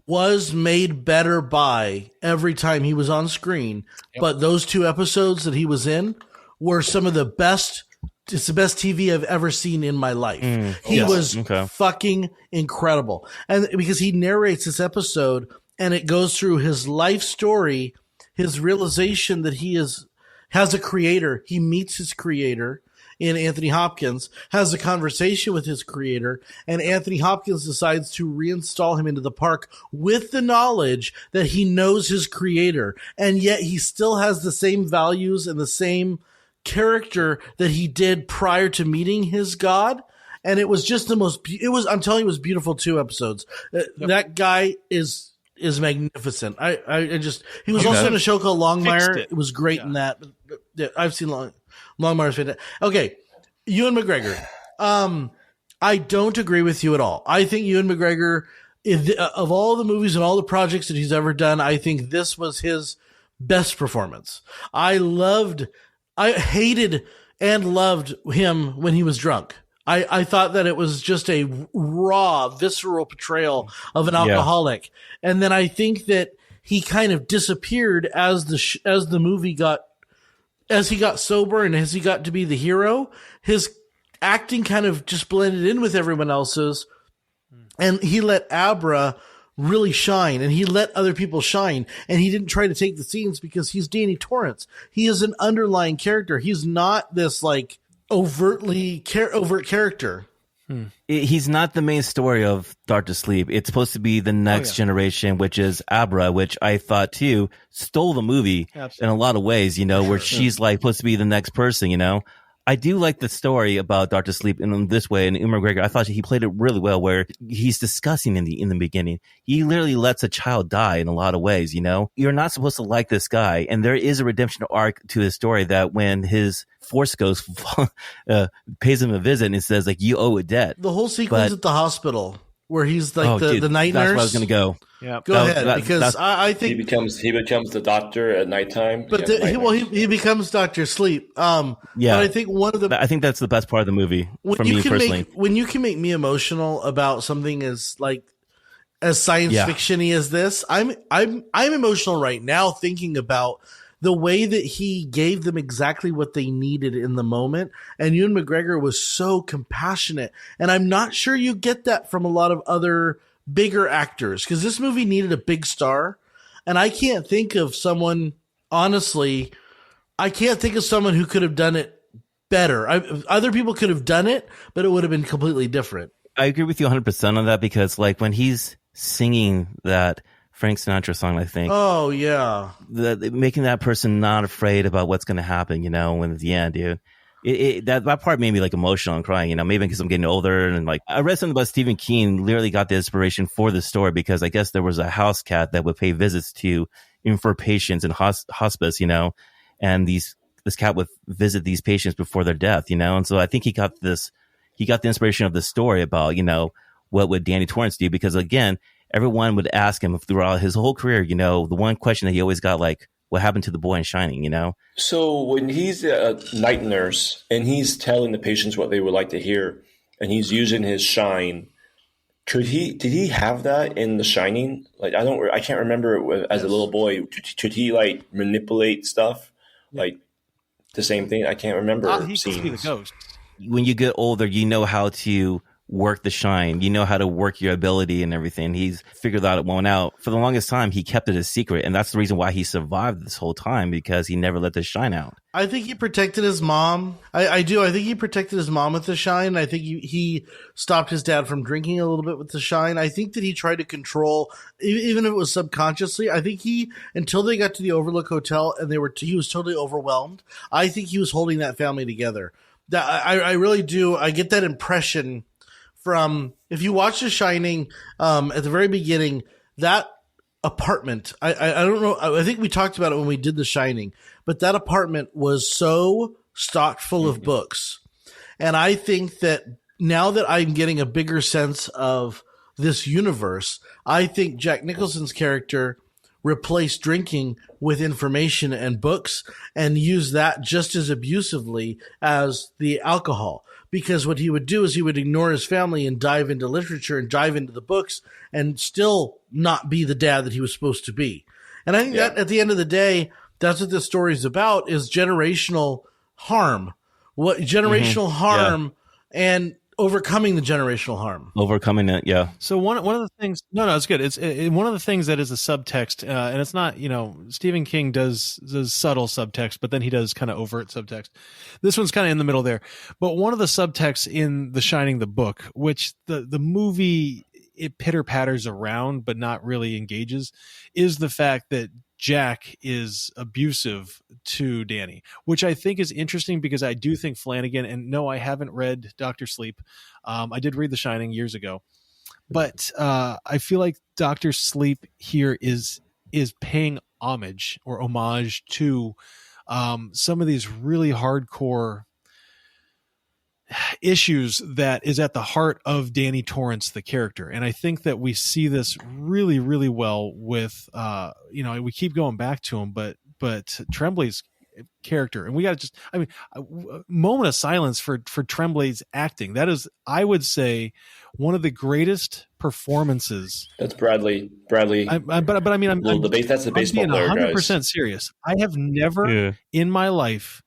was made better by every time he was on screen. Yep. But those two episodes that he was in were some of the best. It's the best TV I've ever seen in my life. He was fucking incredible. And because he narrates this episode and it goes through his life story, his realization that he has a creator. He meets his creator in Anthony Hopkins, has a conversation with his creator, and Anthony Hopkins decides to reinstall him into the park with the knowledge that he knows his creator. And yet he still has the same values and the same character that he did prior to meeting his God. and it was just the most. I'm telling you, it was beautiful 2 episodes. That guy is magnificent. I just he was also in a show called Longmire. It was great in that. But I've seen Longmire's fantastic. Okay, Ewan McGregor. I don't agree with you at all. I think Ewan McGregor, of all the movies and all the projects that he's ever done, I think this was his best performance. I hated and loved him when he was drunk. I thought that it was just a raw, visceral portrayal of an alcoholic. Yeah. And then I think that he kind of disappeared as the movie as he got sober and as he got to be the hero. His acting kind of just blended in with everyone else's, and he let Abra really shine, and he let other people shine, and he didn't try to take the scenes because he's Danny Torrance. He is an underlying character. He's not this like overt character. He's not the main story of Doctor Sleep. It's supposed to be the next generation, which is Abra, which I thought too stole the movie in a lot of ways, where she's like supposed to be the next person, I do like the story about Dr. Sleep in this way, and Ewan McGregor, I thought he played it really well, where he's discussing in the beginning. He literally lets a child die in a lot of ways, You're not supposed to like this guy, and there is a redemption arc to his story that when his Force Ghost pays him a visit and says, like, you owe a debt. The whole sequence at the hospital where he's like the night nurse. That's where I was going to go. Yeah, go ahead, because I think he becomes the doctor at nighttime. But he becomes Dr. Sleep. But I think I think that's the best part of the movie for me personally. When you can make me emotional about something as science fiction-y as this, I'm emotional right now thinking about the way that he gave them exactly what they needed in the moment. And Ewan McGregor was so compassionate. And I'm not sure you get that from a lot of other bigger actors, because this movie needed a big star. And I can't think of someone, honestly, who could have done it better. Other people could have done it, but it would have been completely different. I agree with you 100% on that, because like when he's singing that Frank Sinatra song, I think. Oh, yeah. Making that person not afraid about what's going to happen, when at the end, dude. That part made me like emotional and crying, maybe because I'm getting older. And like, I read something about Stephen King literally got the inspiration for the story because I guess there was a house cat that would pay visits for patients in hospice, and this cat would visit these patients before their death, and so I think he got the inspiration of the story about, what would Danny Torrance do? Because again, everyone would ask him throughout his whole career, the one question that he always got, like, what happened to the boy in Shining, So when he's a night nurse and he's telling the patients what they would like to hear and he's using his shine, did he have that in The Shining? Like, I can't remember as a little boy. Could he like manipulate stuff? Like the same thing? I can't remember. He could be the ghost. When you get older, you know how to work the shine, how to work your ability and everything. He's figured that one out. For the longest time, he kept it a secret, and that's the reason why he survived this whole time, because he never let the shine out. I think he protected his mom. I do. I think he protected his mom with the shine. I think he stopped his dad from drinking a little bit with the shine. I think that he tried to control, even if it was subconsciously. I think until they got to the Overlook Hotel and he was totally overwhelmed. I think he was holding that family together. I really do. I get that impression from, if you watch The Shining, at the very beginning, that apartment, I don't know, I think we talked about it when we did The Shining, but that apartment was so stocked full of books. And I think that now that I'm getting a bigger sense of this universe, I think Jack Nicholson's character replaced drinking with information and books and used that just as abusively as the alcohol. Because what he would do is he would ignore his family and dive into literature and dive into the books and still not be the dad that he was supposed to be. And I think that at the end of the day, that's what this story is about, is generational harm. What generational harm and overcoming the generational harm. Overcoming it, yeah. So one of the things, no, it's good. It's one of the things that is a subtext, and it's not, Stephen King does subtle subtext, but then he does kind of overt subtext. This one's kind of in the middle there. But one of the subtexts in The Shining, the book, which the movie, it pitter patters around, but not really engages, is the fact that Jack is abusive to Danny, which I think is interesting because I do think Flanagan, and no, I haven't read Dr. Sleep. I did read The Shining years ago, but I feel like Dr. Sleep here is paying homage to some of these really hardcore issues that is at the heart of Danny Torrance, the character. And I think that we see this really, really well with, we keep going back to him, but Tremblay's character, and we got to just, a moment of silence for Tremblay's acting. That is, I would say, one of the greatest performances. That's Bradley. But I mean, that's the baseball being player, 100% guys. serious. I have never in my life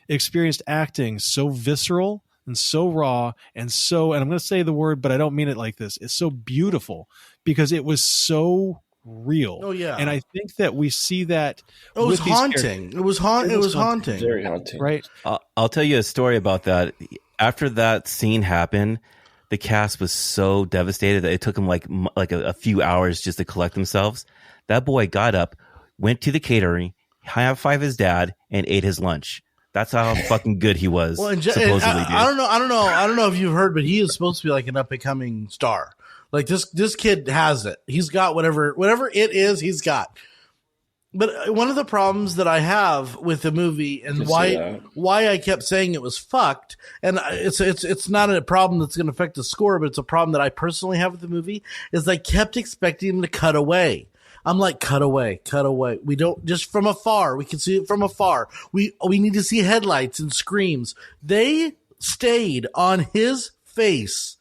experienced acting so visceral and so raw and I'm going to say the word, but I don't mean it like this. It's so beautiful because it was so real. Oh yeah. And I think that we see that. It was haunting. It was haunting. Very haunting. Right. I'll tell you a story about that. After that scene happened, the cast was so devastated that it took them like a few hours just to collect themselves. That boy got up, went to the catering, high-fived his dad, and ate his lunch. That's how fucking good he was. Well, supposedly, I don't know if you've heard, but he is supposed to be like an up and coming star. Like this kid has it. He's got whatever it is. He's got. But one of the problems that I have with the movie and why I kept saying it was fucked, and it's not a problem that's going to affect the score, but it's a problem that I personally have with the movie, is I kept expecting him to cut away. I'm like, cut away. We don't, just from afar. We can see it from afar. We need to see headlights and screams. They stayed on his face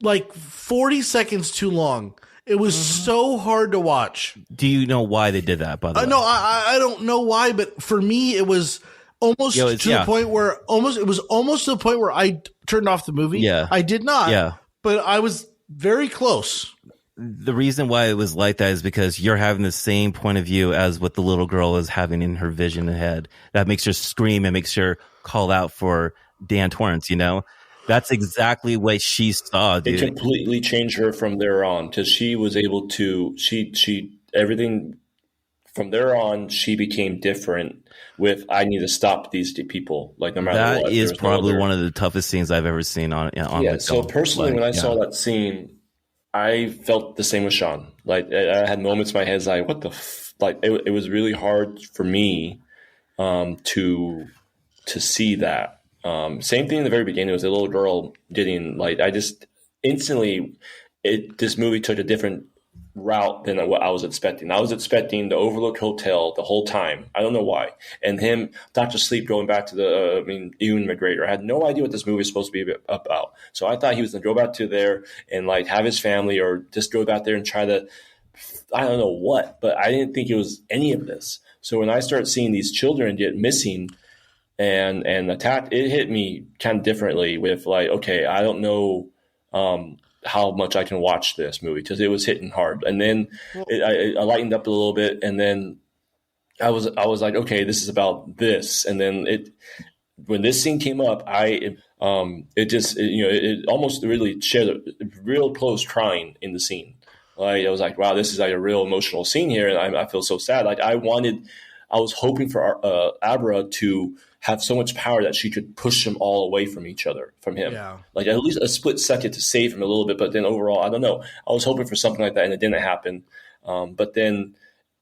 like 40 seconds too long. It was so hard to watch. Do you know why they did that, by the way? No, I don't know why, but for me, it was almost to the point where I turned off the movie. Yeah. I did not. Yeah. But I was very close. The reason why it was like that is because you're having the same point of view as what the little girl is having in her vision ahead. That makes her scream and makes her call out for Dan Torrance, you know? That's exactly what she saw, dude. It completely changed her from there on, because she was able to, everything from there on, she became different with, I need to stop these people, like no matter what. That is probably one of the toughest scenes I've ever seen on yeah, so personally, when I saw that scene, I felt the same with Sean. Like, I had moments in my head like, what the it was really hard for me to see that. Same thing in the very beginning. It was a little girl getting, like, I just instantly, this movie took a different route than what I was expecting. I was expecting the Overlook Hotel the whole time. I don't know why. And him, Dr. Sleep, going back to Ewan McGregor. I had no idea what this movie was supposed to be about. So I thought he was going to go back to there and like have his family, or just go back there and try to, I don't know what, but I didn't think it was any of this. So when I started seeing these children get missing and attacked, it hit me kind of differently with like, okay, I don't know how much I can watch this movie, because it was hitting hard. And then I lightened up a little bit, and then I was like, okay, this is about this. And then when this scene came up, it almost really shared a real close crying in the scene. Like, I was like, wow, this is like a real emotional scene here, and I feel so sad. Like, I was hoping for Abra to have so much power that she could push them all away from each other, from him. Yeah. Like, at least a split second to save him a little bit. But then overall, I don't know. I was hoping for something like that, and it didn't happen. But then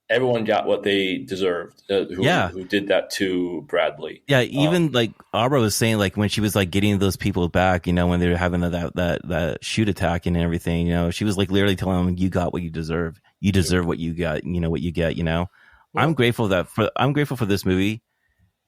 everyone got what they deserved, who did that to Bradley. Yeah, even like Abra was saying, like when she was like getting those people back, you know, when they were having that shoot attack and everything, you know, she was like literally telling them, you got what you deserve. You deserve what you got, you know, what you get, you know. Well, I'm grateful for this movie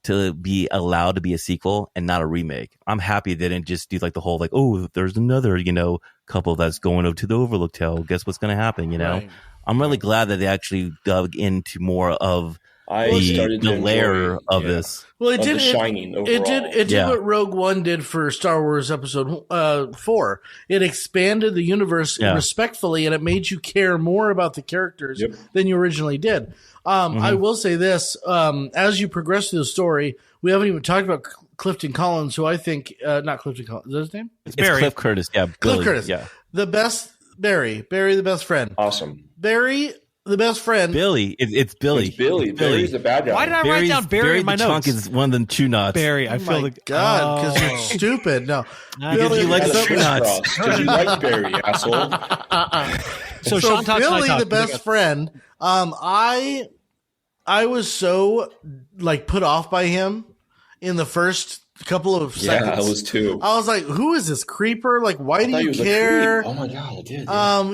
to be allowed to be a sequel and not a remake. I'm happy they didn't just do like the whole like, oh, there's another, you know, couple that's going over to the Overlook Hotel. Guess what's going to happen, you know? Right. I'm really glad that they actually dug into more of the layer of this. Well, it did. The Shining overall. It did what Rogue One did for Star Wars Episode 4. It expanded the universe respectfully, and it made you care more about the characters than you originally did. I will say this: as you progress through the story, we haven't even talked about Clifton Collins, who I think not Clifton Collins. Is that his name? It's Barry. Cliff Curtis. Yeah, Cliff Curtis. Yeah, the best Barry, the best friend. Awesome. Barry the best friend. Billy. It's Billy. It's Billy. Billy's the bad guy. Why did I write down Barry in my the notes? Chunk is one of the Chew Nuts. Barry, I feel like God, because you're stupid. No, Because you like the Chew Nuts. Because you like Barry, asshole. So Sean talks Billy, my the best friend. I was so like put off by him in the first couple of seconds. Yeah, I was too. I was like, "Who is this creeper? Like, why do you care?" Oh my god, I did.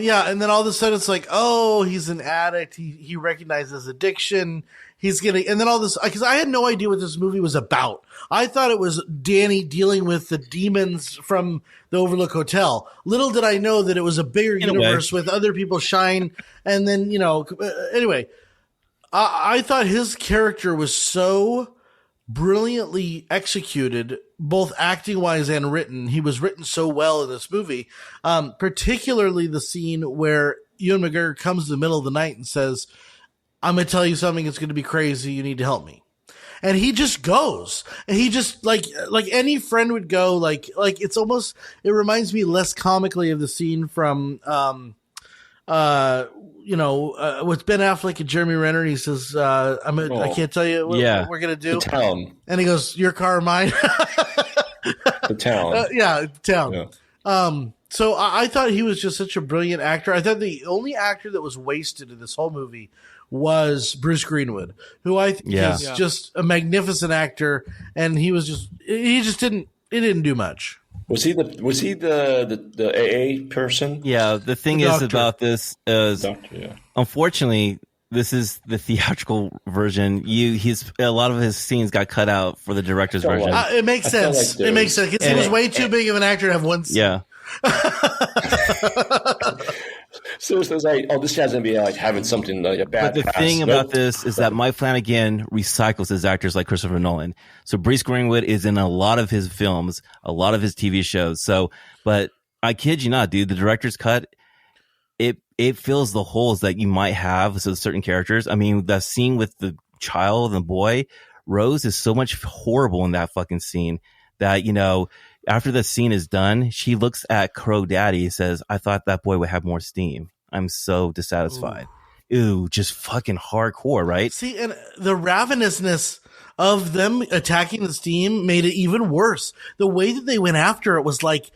Yeah, and then all of a sudden it's like, "Oh, he's an addict. He recognizes addiction. He's getting," and then all this because I had no idea what this movie was about. I thought it was Danny dealing with the demons from the Overlook Hotel. Little did I know that it was a bigger universe with other people shine. And then anyway, I thought his character was so brilliantly executed, both acting wise and written. He was written so well in this movie, particularly the scene where Ewan McGregor comes in the middle of the night and says, "I'm going to tell you something. It's going to be crazy. You need to help me." And he just goes, and he just like any friend would go, like it's almost, it reminds me less comically of the scene from, with Ben Affleck and Jeremy Renner. And he says, I can't tell you what we're going to do. The town. And he goes, "Your car or mine?" The town. Town. Yeah. So I thought he was just such a brilliant actor. I thought the only actor that was wasted in this whole movie was Bruce Greenwood, who I think is just a magnificent actor, and he didn't do much. Was he the AA person? Yeah, the thing is about this is, unfortunately, this is the theatrical version. A lot of his scenes got cut out for the director's version. It makes sense. It makes sense. He was way too big of an actor to have one scene. Yeah. So it's like, this guy's gonna be like having something like a bad. But the thing about this is that Mike Flanagan recycles his actors like Christopher Nolan. So Bruce Greenwood is in a lot of his films, a lot of his TV shows. So, but I kid you not, dude, the director's cut, it fills the holes that you might have with certain characters. I mean, the scene with the child and the boy, Rose is so much horrible in that fucking scene that, after the scene is done, she looks at Crow Daddy and says, "I thought that boy would have more steam. I'm so dissatisfied." Ooh, just fucking hardcore, right? See, and the ravenousness of them attacking the steam made it even worse. The way that they went after it was like,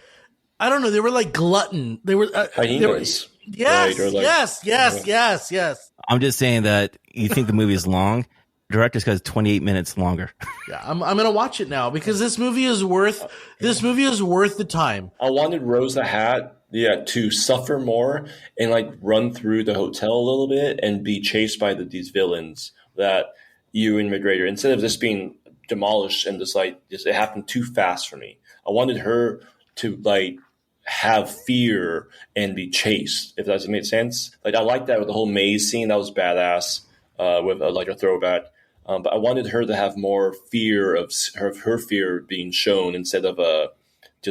I don't know, they were like glutton. They were hyenas. Yes, right? Yes. I'm just saying that you think the movie is long. Director's cut is 28 minutes longer. Yeah, I'm gonna watch it now because this movie is worth the time. I wanted Rose the Hat, to suffer more and like run through the hotel a little bit and be chased by these villains that Ewan McGregor, instead of this being demolished and it happened too fast for me. I wanted her to like have fear and be chased, if that doesn't make sense. Like I like that with the whole maze scene. That was badass, with like a throwback. But I wanted her to have more fear of her fear being shown instead of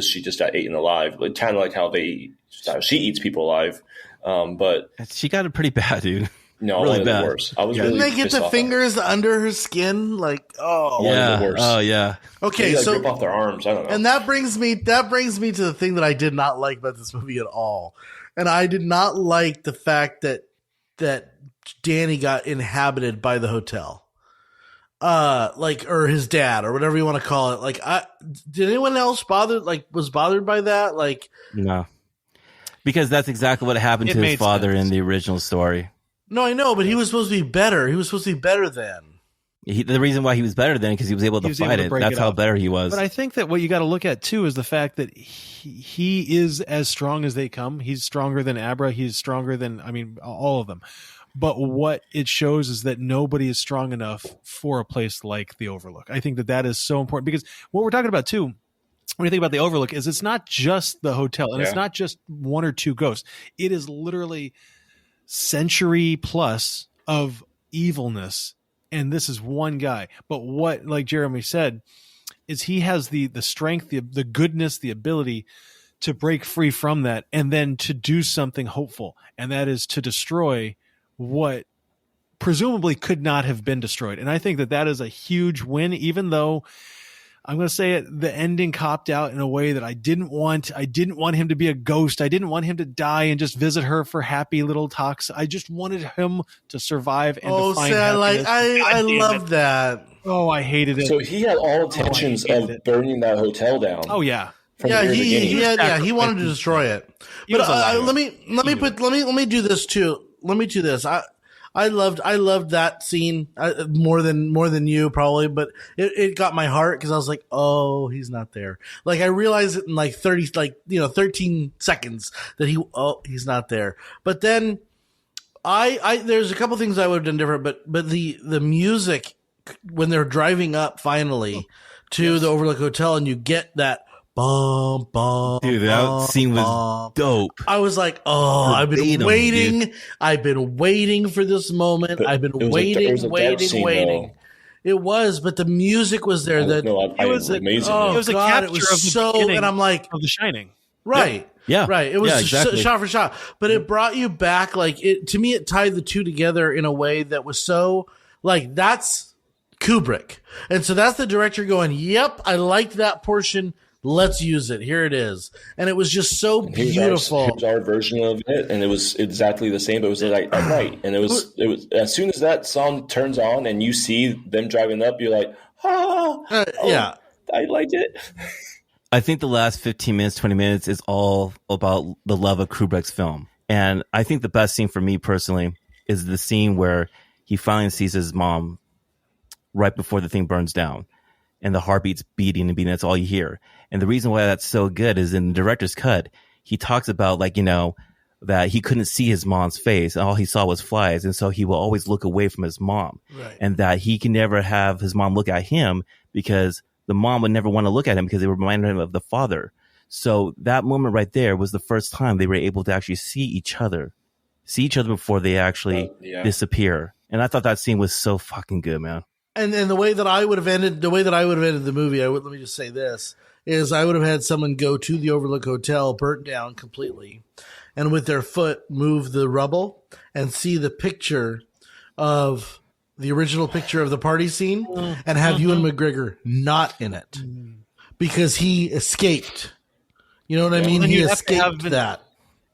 she just got eaten alive. Like, kind of like how she eats people alive. But she got it pretty bad, dude. No, really I wanted bad. it worse. I was Didn't really they get the fingers under her skin? Like, yeah. Worse. Oh yeah. Okay, Maybe, so rip off their arms. I don't know. And that brings me to the thing that I did not like about this movie at all. And I did not like the fact that Danny got inhabited by the hotel. Or his dad, or whatever you want to call it. Like, did anyone else was bothered by that? Like, no, because that's exactly what happened to his father in the original story. No, I know, but he was supposed to be better. He was supposed to be better then. The reason why he was better then because he was able to fight it. That's how better he was. But I think that what you got to look at too is the fact that he is as strong as they come. He's stronger than Abra. He's stronger than all of them. But what it shows is that nobody is strong enough for a place like the Overlook. I think that is so important because what we're talking about too, when you think about the Overlook, is it's not just the hotel and it's not just one or two ghosts. It is literally century plus of evilness. And this is one guy. But what, like Jeremy said, is he has the strength, the goodness, the ability to break free from that and then to do something hopeful. And that is to destroy what presumably could not have been destroyed. And I think that is a huge win, even though I'm going to say it. The ending copped out in a way that I didn't want. I didn't want him to be a ghost. I didn't want him to die and just visit her for happy little talks. I just wanted him to survive and to find happiness. I love that. Oh, I hated it. So he had all intentions of burning that hotel down. Oh yeah. He wanted to destroy it. But let me do this too. Let me do this. I loved that scene more than you probably, but it got my heart because I was like, oh, he's not there. Like I realized it in like 13 seconds that he's not there. But then there's a couple things I would have done different, but the music when they're driving up finally to the Overlook Hotel and you get that bum, bum, dude, that scene was dope. I was like, I've been waiting. Dude. I've been waiting for this moment. I've been waiting. It was, but the music was there. It was amazing. It was a capture of the beginning and I'm like, of The Shining. Right. Yeah. Right. It was exactly. shot for shot, but it brought you back. Like to me, it tied the two together in a way that was so like, that's Kubrick. And so that's the director going, yep, I liked that portion. Let's use it. Here it is. And it was just so beautiful. Here's our version of it. And it was exactly the same, but it was like, right. And it was as soon as that song turns on and you see them driving up, you're like, yeah, I liked it. I think the last 15 minutes, 20 minutes is all about the love of Kubrick's film. And I think the best scene for me personally is the scene where he finally sees his mom right before the thing burns down and the heartbeat's beating and beating. That's all you hear. And the reason why that's so good is in the director's cut, he talks about that he couldn't see his mom's face. And all he saw was flies. And so he will always look away from his mom, right. And that he can never have his mom look at him because the mom would never want to look at him because it reminded him of the father. So that moment right there was the first time they were able to actually see each other before they actually disappear. And I thought that scene was so fucking good, man. And the way that I would have ended the movie, let me just say this, is I would have had someone go to the Overlook Hotel, burnt down completely, and with their foot move the rubble and see the picture of the original picture of the party scene and have Ewan McGregor not in it because he escaped. You know what I mean? He escaped that.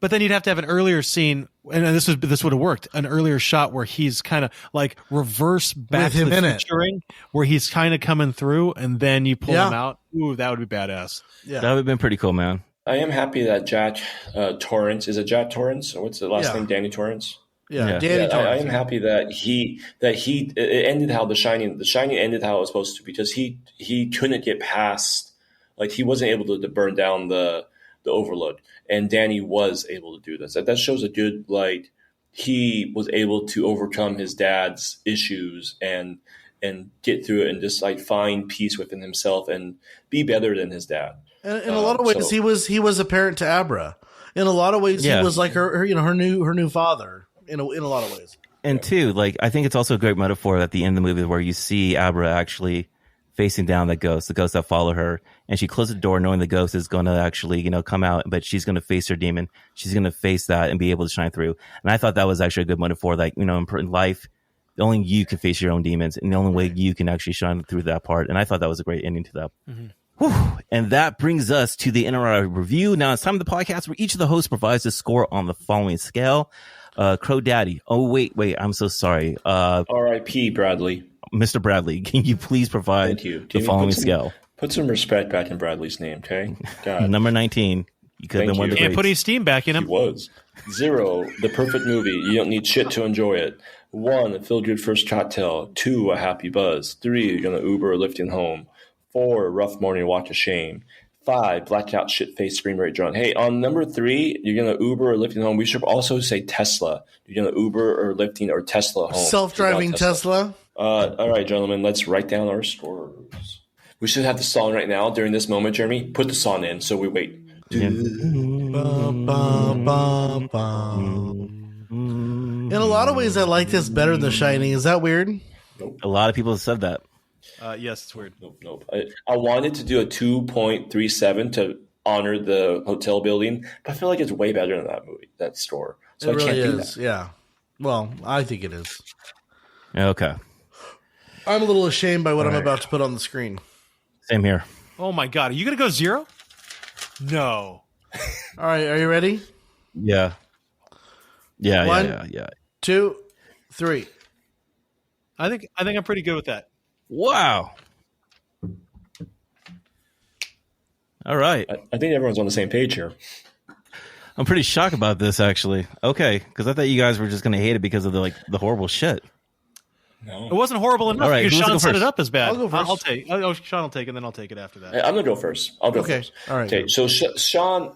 But then you'd have to have an earlier scene, and this would have worked. An earlier shot where he's kind of like reverse back to the featuring, where he's kind of coming through, and then you pull him out. Ooh, that would be badass. Yeah, that would have been pretty cool, man. I am happy that Jack Torrance, is it Jack Torrance or what's the last name? Danny Torrance. Danny Torrance. I am happy that it ended how The Shining ended how it was supposed to, because he couldn't get past, like he wasn't able to burn down the Overlook. And Danny was able to do this. That shows a good, like, he was able to overcome his dad's issues and get through it and just like find peace within himself and be better than his dad. And in a lot of ways, he was a parent to Abra. In a lot of ways, he was like her new father. In a lot of ways. And two, like, I think it's also a great metaphor at the end of the movie where you see Abra actually facing down the ghost that follow her, and she closes the door knowing the ghost is going to actually, come out, but she's going to face her demon. She's going to face that and be able to shine through. And I thought that was actually a good metaphor. Like, in life, only you can face your own demons, and the only way you can actually shine through that part. And I thought that was a great ending to that. Mm-hmm. And that brings us to the NRI review. Now it's time for the podcast where each of the hosts provides a score on the following scale. Crow Daddy. Oh, wait. I'm so sorry. R.I.P. Bradley. Mr. Bradley, can you please provide the following scale? Put some respect back in Bradley's name, okay? God. Number 19. You could have been one of the greats. Can't put his steam back in him. He was. 0, the perfect movie. You don't need shit to enjoy it. 1, a feel-good first cocktail. 2, a happy buzz. 3, you're going to Uber or Lyft in home. 4, a rough morning walk of shame. 5, blackout shit-faced scream rate drunk. Hey, on number 3, you're going to Uber or Lyft home. We should also say Tesla. You're going to Uber or Lyfting or Tesla home. Self-driving Tesla. All right, gentlemen, let's write down our scores. We should have the song right now during this moment, Jeremy. Put the song in so we wait. In a lot of ways, I like this better than The Shining. Is that weird? Nope. A lot of people have said that. Yes, it's weird. Nope. I wanted to do a 2.37 to honor the hotel building, but I feel like it's way better than that movie, that score. So it really can't do is. that. Yeah. Well, I think it is. Okay. I'm a little ashamed by what I'm about to put on the screen. Same here. Oh my God. Are you going to go 0? No. All right, are you ready? Yeah. Yeah. One, Yeah. 2, 3. I think I'm pretty good with that. Wow. All right. I think everyone's on the same page here. I'm pretty shocked about this, actually. Okay, because I thought you guys were just going to hate it because of the horrible shit. No. It wasn't horrible enough. All right, Because who's Sean gonna go set it first? up as bad. I'll go first. I'll take. Oh, Sean will take it, and then I'll take it after that. I'm gonna go first. I'll go Okay. first. All right. Okay. So Sean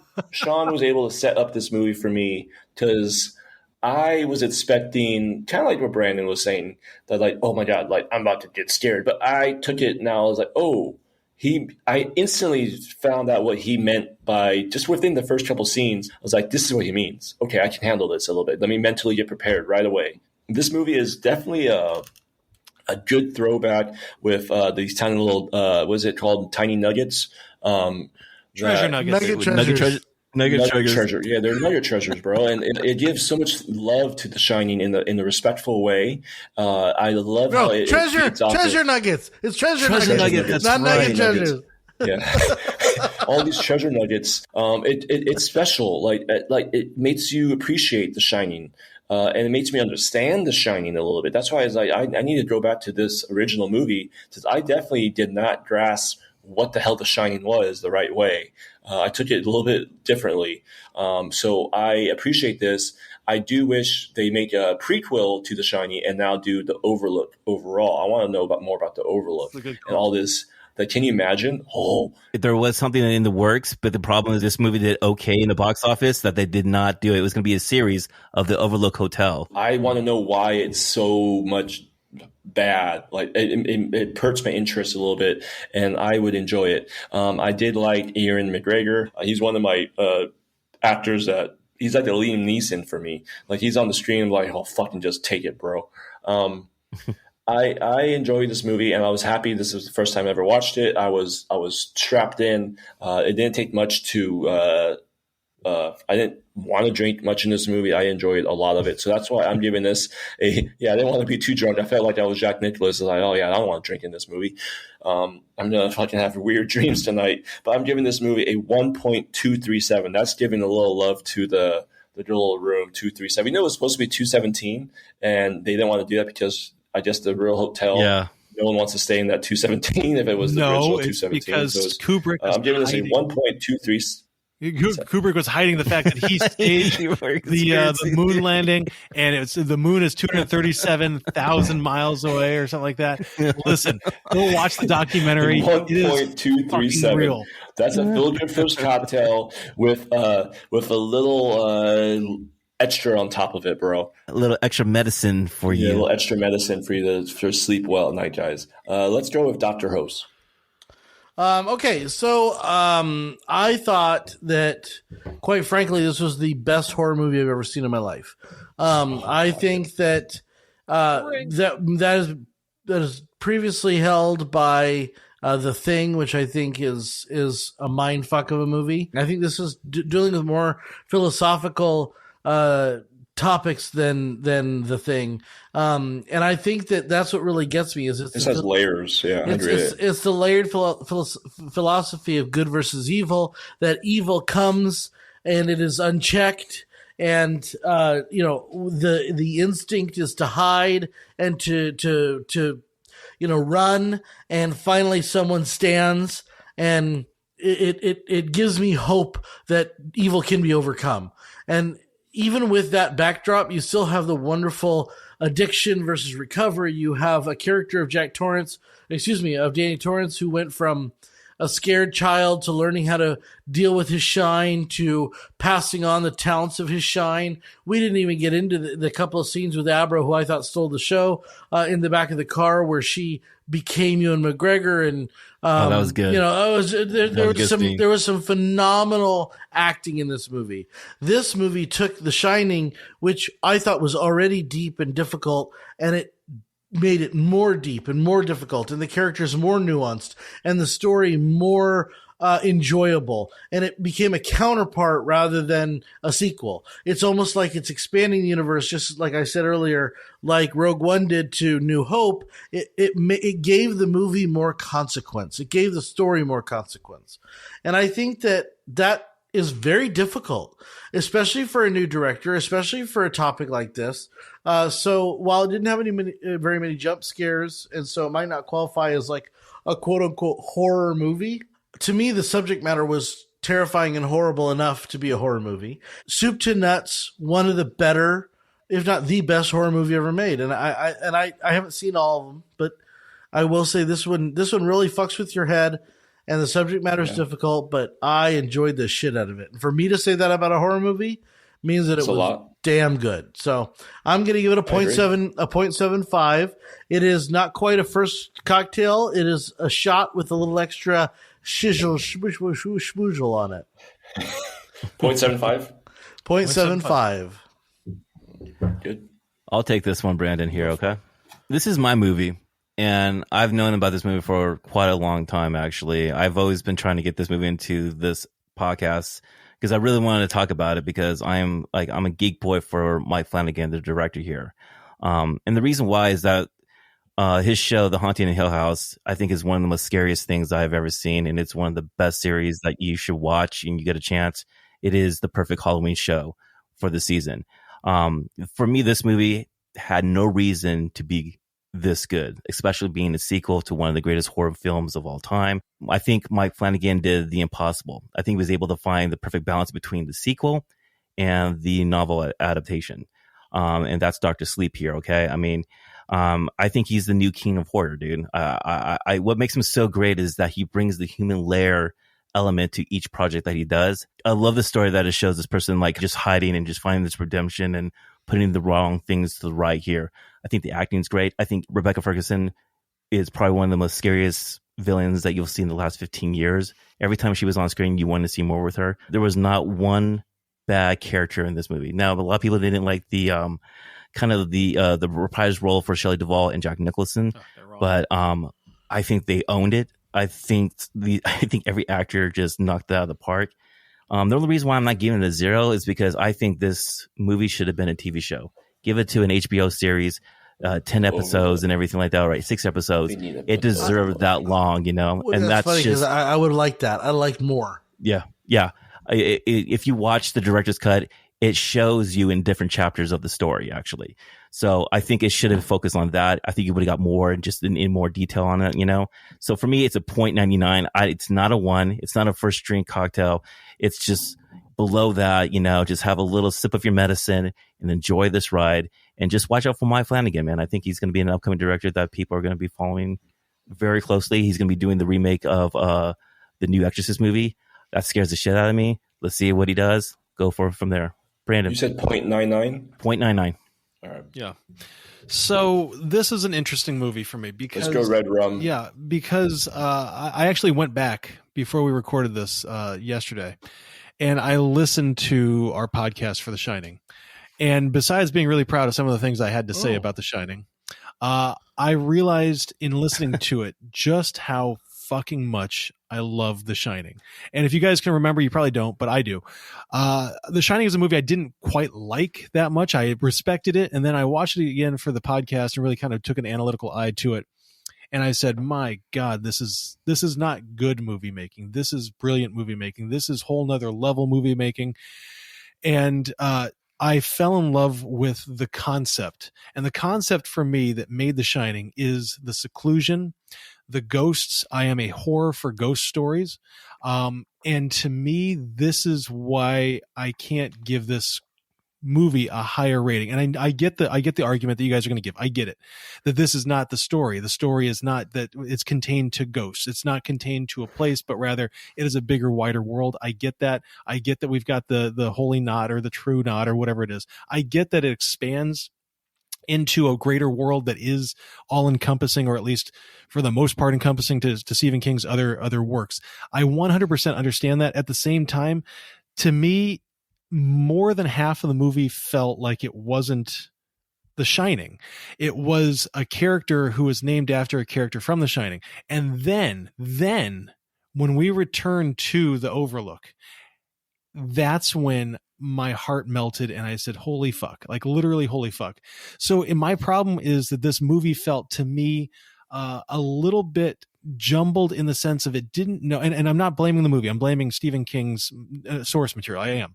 was able to set up this movie for me because I was expecting kind of like what Brandon was saying that like, oh my God, like I'm about to get scared. But I took it now. I was like, oh, I instantly found out what he meant by just within the first couple scenes. I was like, this is what he means. Okay, I can handle this a little bit. Let me mentally get prepared right away. This movie is definitely a good throwback with these tiny little, what is it called? Tiny nuggets. Treasure nuggets. Nugget treasures. Nugget treasure. Yeah, they're nugget treasures, bro. And it gives so much love to The Shining in the respectful way. I love how it treasure nuggets. It's treasure Treasure nuggets. nuggets, Not that's nugget right. treasures. Yeah. All these treasure nuggets. It's special. Like it makes you appreciate The Shining. And it makes me understand The Shining a little bit. That's why I was like, I need to go back to this original movie because I definitely did not grasp what the hell The Shining was the right way. I took it a little bit differently. So I appreciate this. I do wish they make a prequel to The Shining and now do the Overlook overall. I want to know more about the Overlook and all this. Like, can you imagine? Oh, There was something in the works, but the problem is this movie did okay in the box office that they did not do it. It was going to be a series of the Overlook Hotel. I want to know why it's so much bad. Like it perks my interest a little bit, and I would enjoy it. I did like Ewan McGregor. He's one of my actors that he's like the Liam Neeson for me. Like he's on the screen, like, oh, fucking just take it, bro. I enjoyed this movie, and I was happy. This was the first time I ever watched it. I was strapped in. It didn't take much to. I didn't want to drink much in this movie. I enjoyed a lot of it, so that's why I'm giving this a. Yeah, I didn't want to be too drunk. I felt like I was Jack Nicklaus. I was like, oh yeah, I don't want to drink in this movie. I'm gonna fucking have weird dreams tonight. But I'm giving this movie a 1.237. That's giving a little love to the little room 237. You know, it was supposed to be 217, and they didn't want to do that because I guess the real hotel. Yeah. No one wants to stay in that 217 if it was the original 217. Because so it's, Kubrick. I'm giving this a 1.23. Kubrick was hiding the fact that he staged the moon landing, and the moon is 237,000 miles away or something like that. Listen, go watch the documentary. 1.237. Real. That's a feel-good fish cocktail with a little extra on top of it, bro. A little extra medicine for you. Yeah, a little extra medicine for you to sleep well at night, guys. Let's go with Dr. House. Okay, so I thought that, quite frankly, this was the best horror movie I've ever seen in my life. I think that that is previously held by The Thing, which I think is a mindfuck of a movie. I think this is dealing with more philosophical topics than The Thing, and I think that's what really gets me. This has layers. Yeah, it's the layered philosophy of good versus evil. That evil comes and it is unchecked, and the instinct is to hide and to run, and finally someone stands, and it gives me hope that evil can be overcome. And even with that backdrop, you still have the wonderful addiction versus recovery. You have a character of Danny Torrance, who went from a scared child to learning how to deal with his shine to passing on the talents of his shine. We didn't even get into the couple of scenes with Abra, who I thought stole the show, in the back of the car where she became Ewan McGregor, and that was good. There was some phenomenal acting in this movie. This movie took The Shining, which I thought was already deep and difficult, and it made it more deep and more difficult, and the characters more nuanced, and the story more enjoyable, and it became a counterpart rather than a sequel. It's almost like it's expanding the universe, just like I said earlier, like Rogue One did to New Hope. It gave the movie more consequence. It gave the story more consequence, and I think that is very difficult, especially for a new director, especially for a topic like this. So while it didn't have very many jump scares, and so it might not qualify as like a quote unquote horror movie, to me, the subject matter was terrifying and horrible enough to be a horror movie. Soup to Nuts, one of the better, if not the best horror movie ever made. And I haven't seen all of them, but I will say this one really fucks with your head, and the subject matter is difficult, but I enjoyed the shit out of it. And for me to say that about a horror movie means that it was damn good. So I'm going to give it a 0.75. It is not quite a first cocktail. It is a shot with a little extra shizzle schmoozle on it. 0.75? 0.75. Good. I'll take this one, Brandon, here, okay? This is my movie, and I've known about this movie for quite a long time, actually. I've always been trying to get this movie into this podcast because I really wanted to talk about it, because I'm a geek boy for Mike Flanagan, the director here. And the reason why is that his show, The Haunting in Hill House, I think is one of the most scariest things I've ever seen, and it's one of the best series that you should watch and you get a chance. It is the perfect Halloween show for the season. For me, this movie had no reason to be this good, especially being a sequel to one of the greatest horror films of all time. I think Mike Flanagan did the impossible. I think he was able to find the perfect balance between the sequel and the novel adaptation. And that's Dr. Sleep here, okay? I mean, I think he's the new king of horror, dude. What makes him so great is that he brings the human layer element to each project that he does. I love the story that it shows this person like just hiding and just finding this redemption and putting the wrong things to the right here. I think the acting is great. I think Rebecca Ferguson is probably one of the most scariest villains that you'll see in the last 15 years. Every time she was on screen, you wanted to see more with her. There was not one bad character in this movie. Now, a lot of people didn't like the kind of the reprised role for Shelley Duvall and Jack Nicholson, but I think they owned it. I think every actor just knocked it out of the park. The only reason why I'm not giving it a 0 is because I think this movie should have been a TV show. Give it to an HBO series, 10 episodes and everything like that, right? 6 episodes. It deserved that long, you know? Well, and that's funny because just, I would like that. I like more. Yeah. If you watch the director's cut, it shows you in different chapters of the story, actually. So I think it should have focused on that. I think you would have got more, just in more detail on it, you know? So for me, it's a 0.99. It's not a 1. It's not a first drink cocktail. It's just below that, you know, just have a little sip of your medicine and enjoy this ride, and just watch out for Mike Flanagan, man. I think he's going to be an upcoming director that people are going to be following very closely. He's going to be doing the remake of the new Exorcist movie. That scares the shit out of me. Let's see what he does. Go for it from there. Brandon. You said 0.99? 0.99. All right. Yeah. So this is an interesting movie for me because let's go Red Rum. Yeah, because I actually went back before we recorded this yesterday, and I listened to our podcast for The Shining. And besides being really proud of some of the things I had to say about The Shining, I realized in listening to it just how fucking much I love The Shining. And if you guys can remember, you probably don't, but I do. The Shining is a movie I didn't quite like that much. I respected it, and then I watched it again for the podcast and really kind of took an analytical eye to it. And I said, my God, this is not good movie making. This is brilliant movie making. This is whole nother level movie making. And I fell in love with the concept. And the concept for me that made The Shining is the seclusion, the ghosts. I am a whore for ghost stories. And to me, this is why I can't give this movie a higher rating. And I get the argument that you guys are going to give. I get it, that this is not the story. The story is not that it's contained to ghosts. It's not contained to a place, but rather it is a bigger, wider world. I get that. I get that we've got the holy knot or the true knot or whatever it is. I get that it expands into a greater world that is all encompassing, or at least for the most part encompassing to Stephen King's other works. I 100% understand that. At the same time, to me, more than half of the movie felt like it wasn't The Shining. It was a character who was named after a character from The Shining. And then when we returned to the Overlook, that's when my heart melted and I said, holy fuck, like literally holy fuck. So my problem is that this movie felt to me a little bit jumbled in the sense of it didn't know, and I'm not blaming the movie, I'm blaming Stephen King's source material. I am.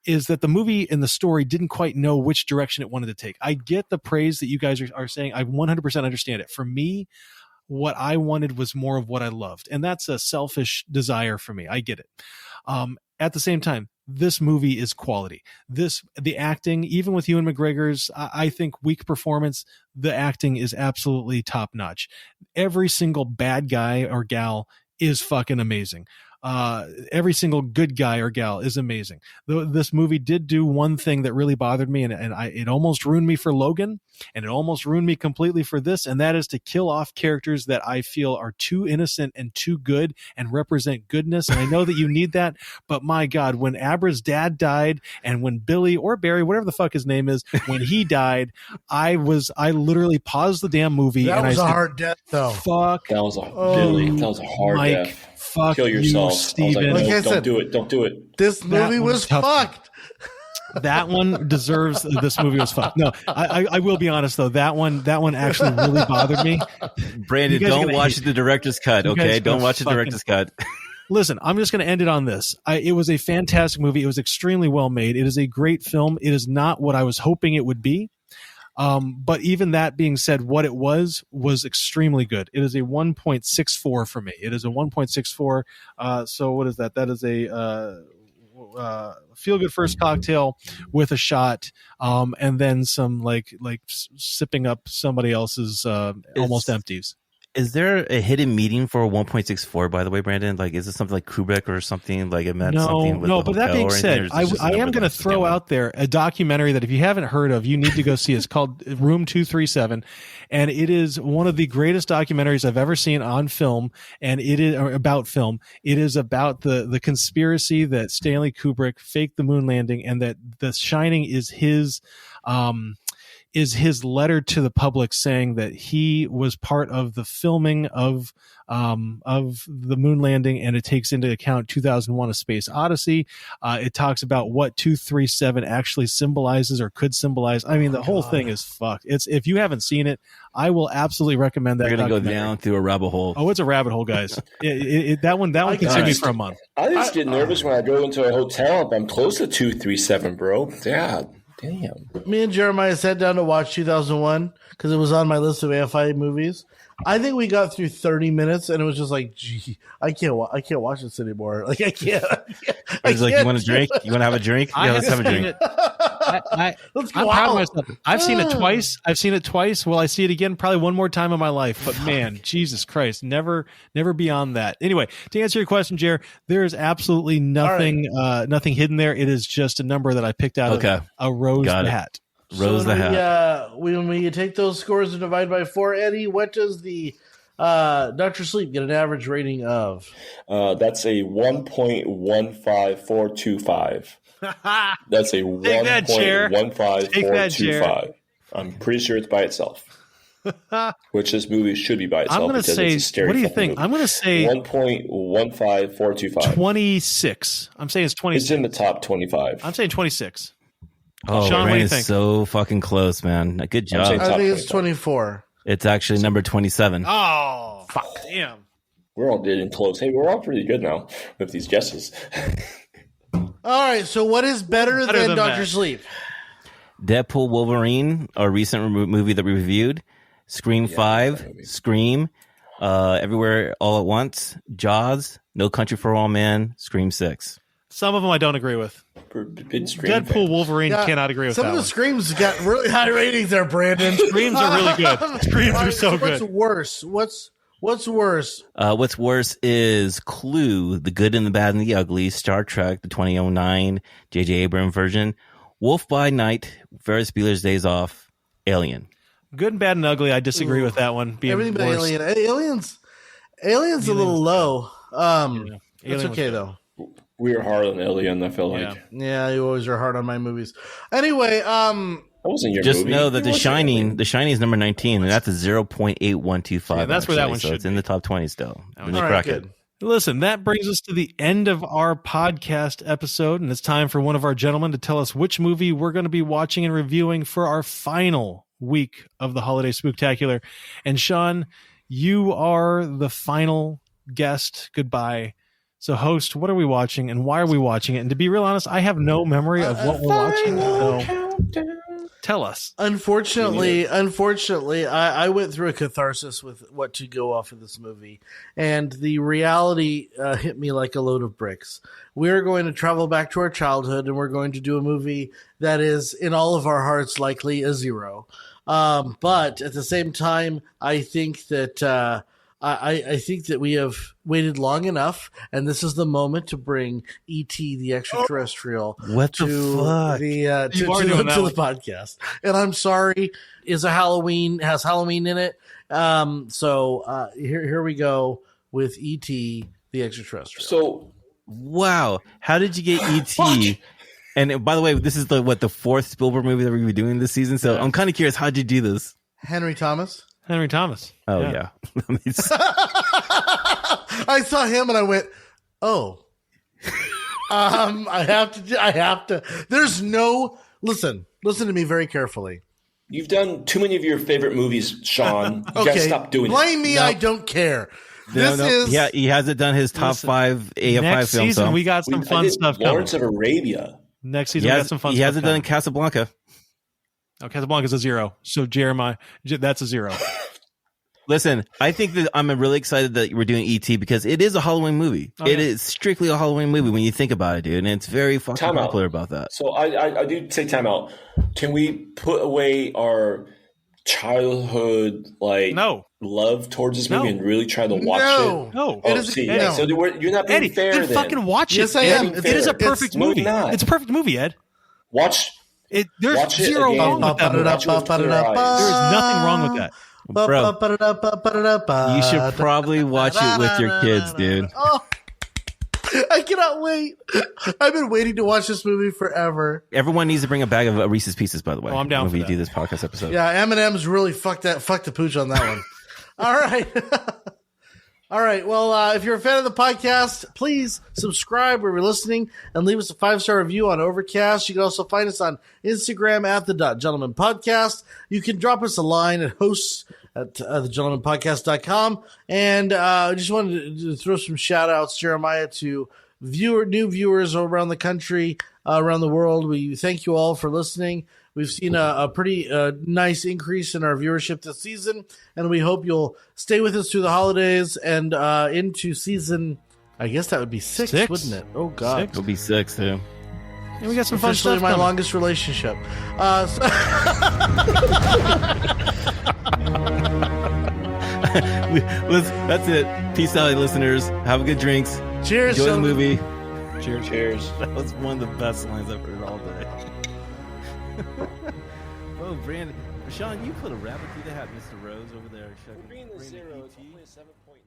Is that the movie and the story didn't quite know which direction it wanted to take. I get the praise that you guys are saying. I 100% understand it. For me, what I wanted was more of what I loved. And that's a selfish desire for me. I get it. At the same time, this movie is quality. The acting, even with Ewan McGregor's, I think, weak performance, the acting is absolutely top notch. Every single bad guy or gal is fucking amazing. Every single good guy or gal is amazing. This movie did do one thing that really bothered me, and it almost ruined me for Logan, and it almost ruined me completely for this, and that is to kill off characters that I feel are too innocent and too good and represent goodness. And I know that you need that, but my God, when Abra's dad died, and when Billy or Barry, whatever the fuck his name is, when he died, I literally paused the damn movie. That and was I a said, hard death, though. Fuck. That was a hard Mike, death. Fuck Kill yourself. you, Steven. Like I Don't said, do it. Don't do it. This That movie one's was tough. fucked. That one deserves this movie was fucked. No, I will be honest though. That one actually really bothered me. Brandon, don't watch the director's cut, okay? Don't watch the director's cut. Listen, I'm just going to end it on this. It was a fantastic movie. It was extremely well made. It is a great film. It is not what I was hoping it would be. But even that being said, what it was extremely good. It is a 1.64 for me. It is a 1.64. So what is that? That is a feel good first cocktail with a shot, and then some like sipping up somebody else's almost empties. Is there a hidden meaning for 1.64, by the way, Brandon? Like, is it something like Kubrick or something? Like, it meant something with no. the But that hotel being or anything, said, or is it just a I number am going to that throw out there a documentary that if you haven't heard of, you need to go see. It's called Room 237, and it is one of the greatest documentaries I've ever seen on film, and it is about film. It is about the conspiracy that Stanley Kubrick faked the moon landing, and that The Shining is his letter to the public saying that he was part of the filming of the moon landing, and it takes into account 2001: A Space Odyssey. It talks about what 237 actually symbolizes or could symbolize. I mean, the whole thing is fucked. If you haven't seen it, I will absolutely recommend that. You're going to go down through a rabbit hole. Oh, it's a rabbit hole, guys. That one consumed me for a month. I just get nervous when I go into a hotel if I'm close to 237, bro. Yeah. Damn. Me and Jeremiah sat down to watch 2001 because it was on my list of AFI movies. I think we got through 30 minutes and it was just like, gee, I can't watch this anymore. Like I can't. I was like, you want a drink? You want to have a drink? Yeah, let's have a drink. Let's go I'm proud of out. myself. I've seen it twice. Will I see it again? Probably one more time in my life. But man, Jesus Christ, never beyond that. Anyway, to answer your question, Jer, there is absolutely nothing, nothing hidden there. It is just a number that I picked out of a rose hat. Rose the hat. When we take those scores and divide by 4, Eddie, what does the Dr. Sleep get an average rating of? That's a 1.15425. That's a 1.15425. I'm pretty sure it's by itself. Which this movie should be by itself. I'm going to say, what do you think? Movie. I'm going to say 1.15425. 26. I'm saying it's 26. It's in the top 25. I'm saying 26. Oh, Sean, what do you Ryan think? is so fucking close, man. Good job. saying I think it's 25. 24. It's actually number 27. Oh, fuck. Damn. We're all getting close. Hey, we're all pretty good now with these guesses. All right, so what is better than Dr. that. Sleep? Deadpool Wolverine, a recent movie that we reviewed. Scream 5, Scream, Everywhere All at Once, Jaws, No Country for All Men, Scream 6. Some of them I don't agree with. Deadpool Wolverine cannot agree with some that of the one. Screams got really high ratings there, Brandon. Screams are really good. Screams are so What's good. worse? What's worse? What's worse is Clue, The Good and the Bad and the Ugly, Star Trek, the 2009 J.J. Abrams version, Wolf by Night, Ferris Bueller's Days Off, Alien. Good and Bad and Ugly, I disagree with that one. Being Everything but worse. Alien. Alien's a little low. Alien It's was okay good. though. We were hard on Alien, I feel like. Yeah, you always are hard on my movies. Anyway, That wasn't your Just movie. know that The It Shining is number 19, and that's a 0.8125. Yeah, that's where that one so should it's in the top 20 still. All Let me all right, crack good. it. Listen, that brings us to the end of our podcast episode, and it's time for one of our gentlemen to tell us which movie we're going to be watching and reviewing for our final week of the Holiday Spooktacular. And Sean, you are the final guest. Goodbye. So, host, what are we watching, and why are we watching it? And to be real honest, I have no memory of what we're watching. So tell us. Unfortunately, I went through a catharsis with what to go off of this movie, and the reality hit me like a load of bricks. We're going to travel back to our childhood, and we're going to do a movie that is, in all of our hearts, likely a 0. But at the same time, I think that I think that we have waited long enough, and this is the moment to bring E.T. the extraterrestrial What the fuck? to the podcast. And I'm sorry, has Halloween in it. So here we go with E.T. the extraterrestrial. So Wow. How did you get E.T.? And by the way, this is the 4th Spielberg movie that we're going to be doing this season. So I'm kind of curious, how'd you do this? Henry Thomas. Oh, yeah. I saw him and I went, oh. I have to. There's no. Listen to me very carefully. you've done too many of your favorite movies, Sean. You gotta stop doing Blame it. me, No. I don't care. Yeah, he hasn't done his top 5 AFI Next films. season, So. we got some fun stuff coming. Lawrence of Arabia. Next season, we got some fun He stuff hasn't done coming. Casablanca. Oh, Casablanca's a 0. So Jeremiah, that's a 0. Listen, I think that I'm really excited that we're doing E.T. because it is a Halloween movie. Oh, It yeah. is strictly a Halloween movie when you think about it, dude. And it's very fucking Time out. popular about that. So I do say time out. Can we put away our childhood love towards this movie and really try to watch it? No. Oh, It is- see, no. yeah. So you're not being Eddie, fair. then Then fucking watch it. Yes, I Ed. am. It is a It's- perfect movie. not. It's a perfect movie, Ed. Watch. There's Watch it zero again. wrong with that movie. Watch it with clear eyes. There is nothing wrong with that. Bro, you should probably watch it with your kids, dude. Oh, I cannot wait. I've been waiting to watch this movie forever. Everyone needs to bring a bag of Reese's Pieces, by the way. Oh, I'm down when for we that. do this podcast episode. Yeah, M&M's really fucked the pooch on that one. All right. All right. Well, if you're a fan of the podcast, please subscribe where you're listening and leave us a 5-star review on Overcast. You can also find us on Instagram at the Gentleman Podcast. You can drop us a line at hosts at thegentlemanpodcast.com. And I just wanted to throw some shout outs, Jeremiah, to new viewers around the country, around the world. We thank you all for listening. We've seen a pretty nice increase in our viewership this season, and we hope you'll stay with us through the holidays and into season, I guess that would be 6, wouldn't it? Oh, God. It'll be 6, too. And we got some fun Officially stuff my coming. longest relationship. That's it. Peace out, listeners. Have a good drinks. Cheers. Enjoy the gentlemen. movie. Cheers. That was one of the best lines I've heard all day. Oh, Brandon. Sean, you put a rabbit through the hat, Mr. Rose, over there. Being a 0 is only a 7 point.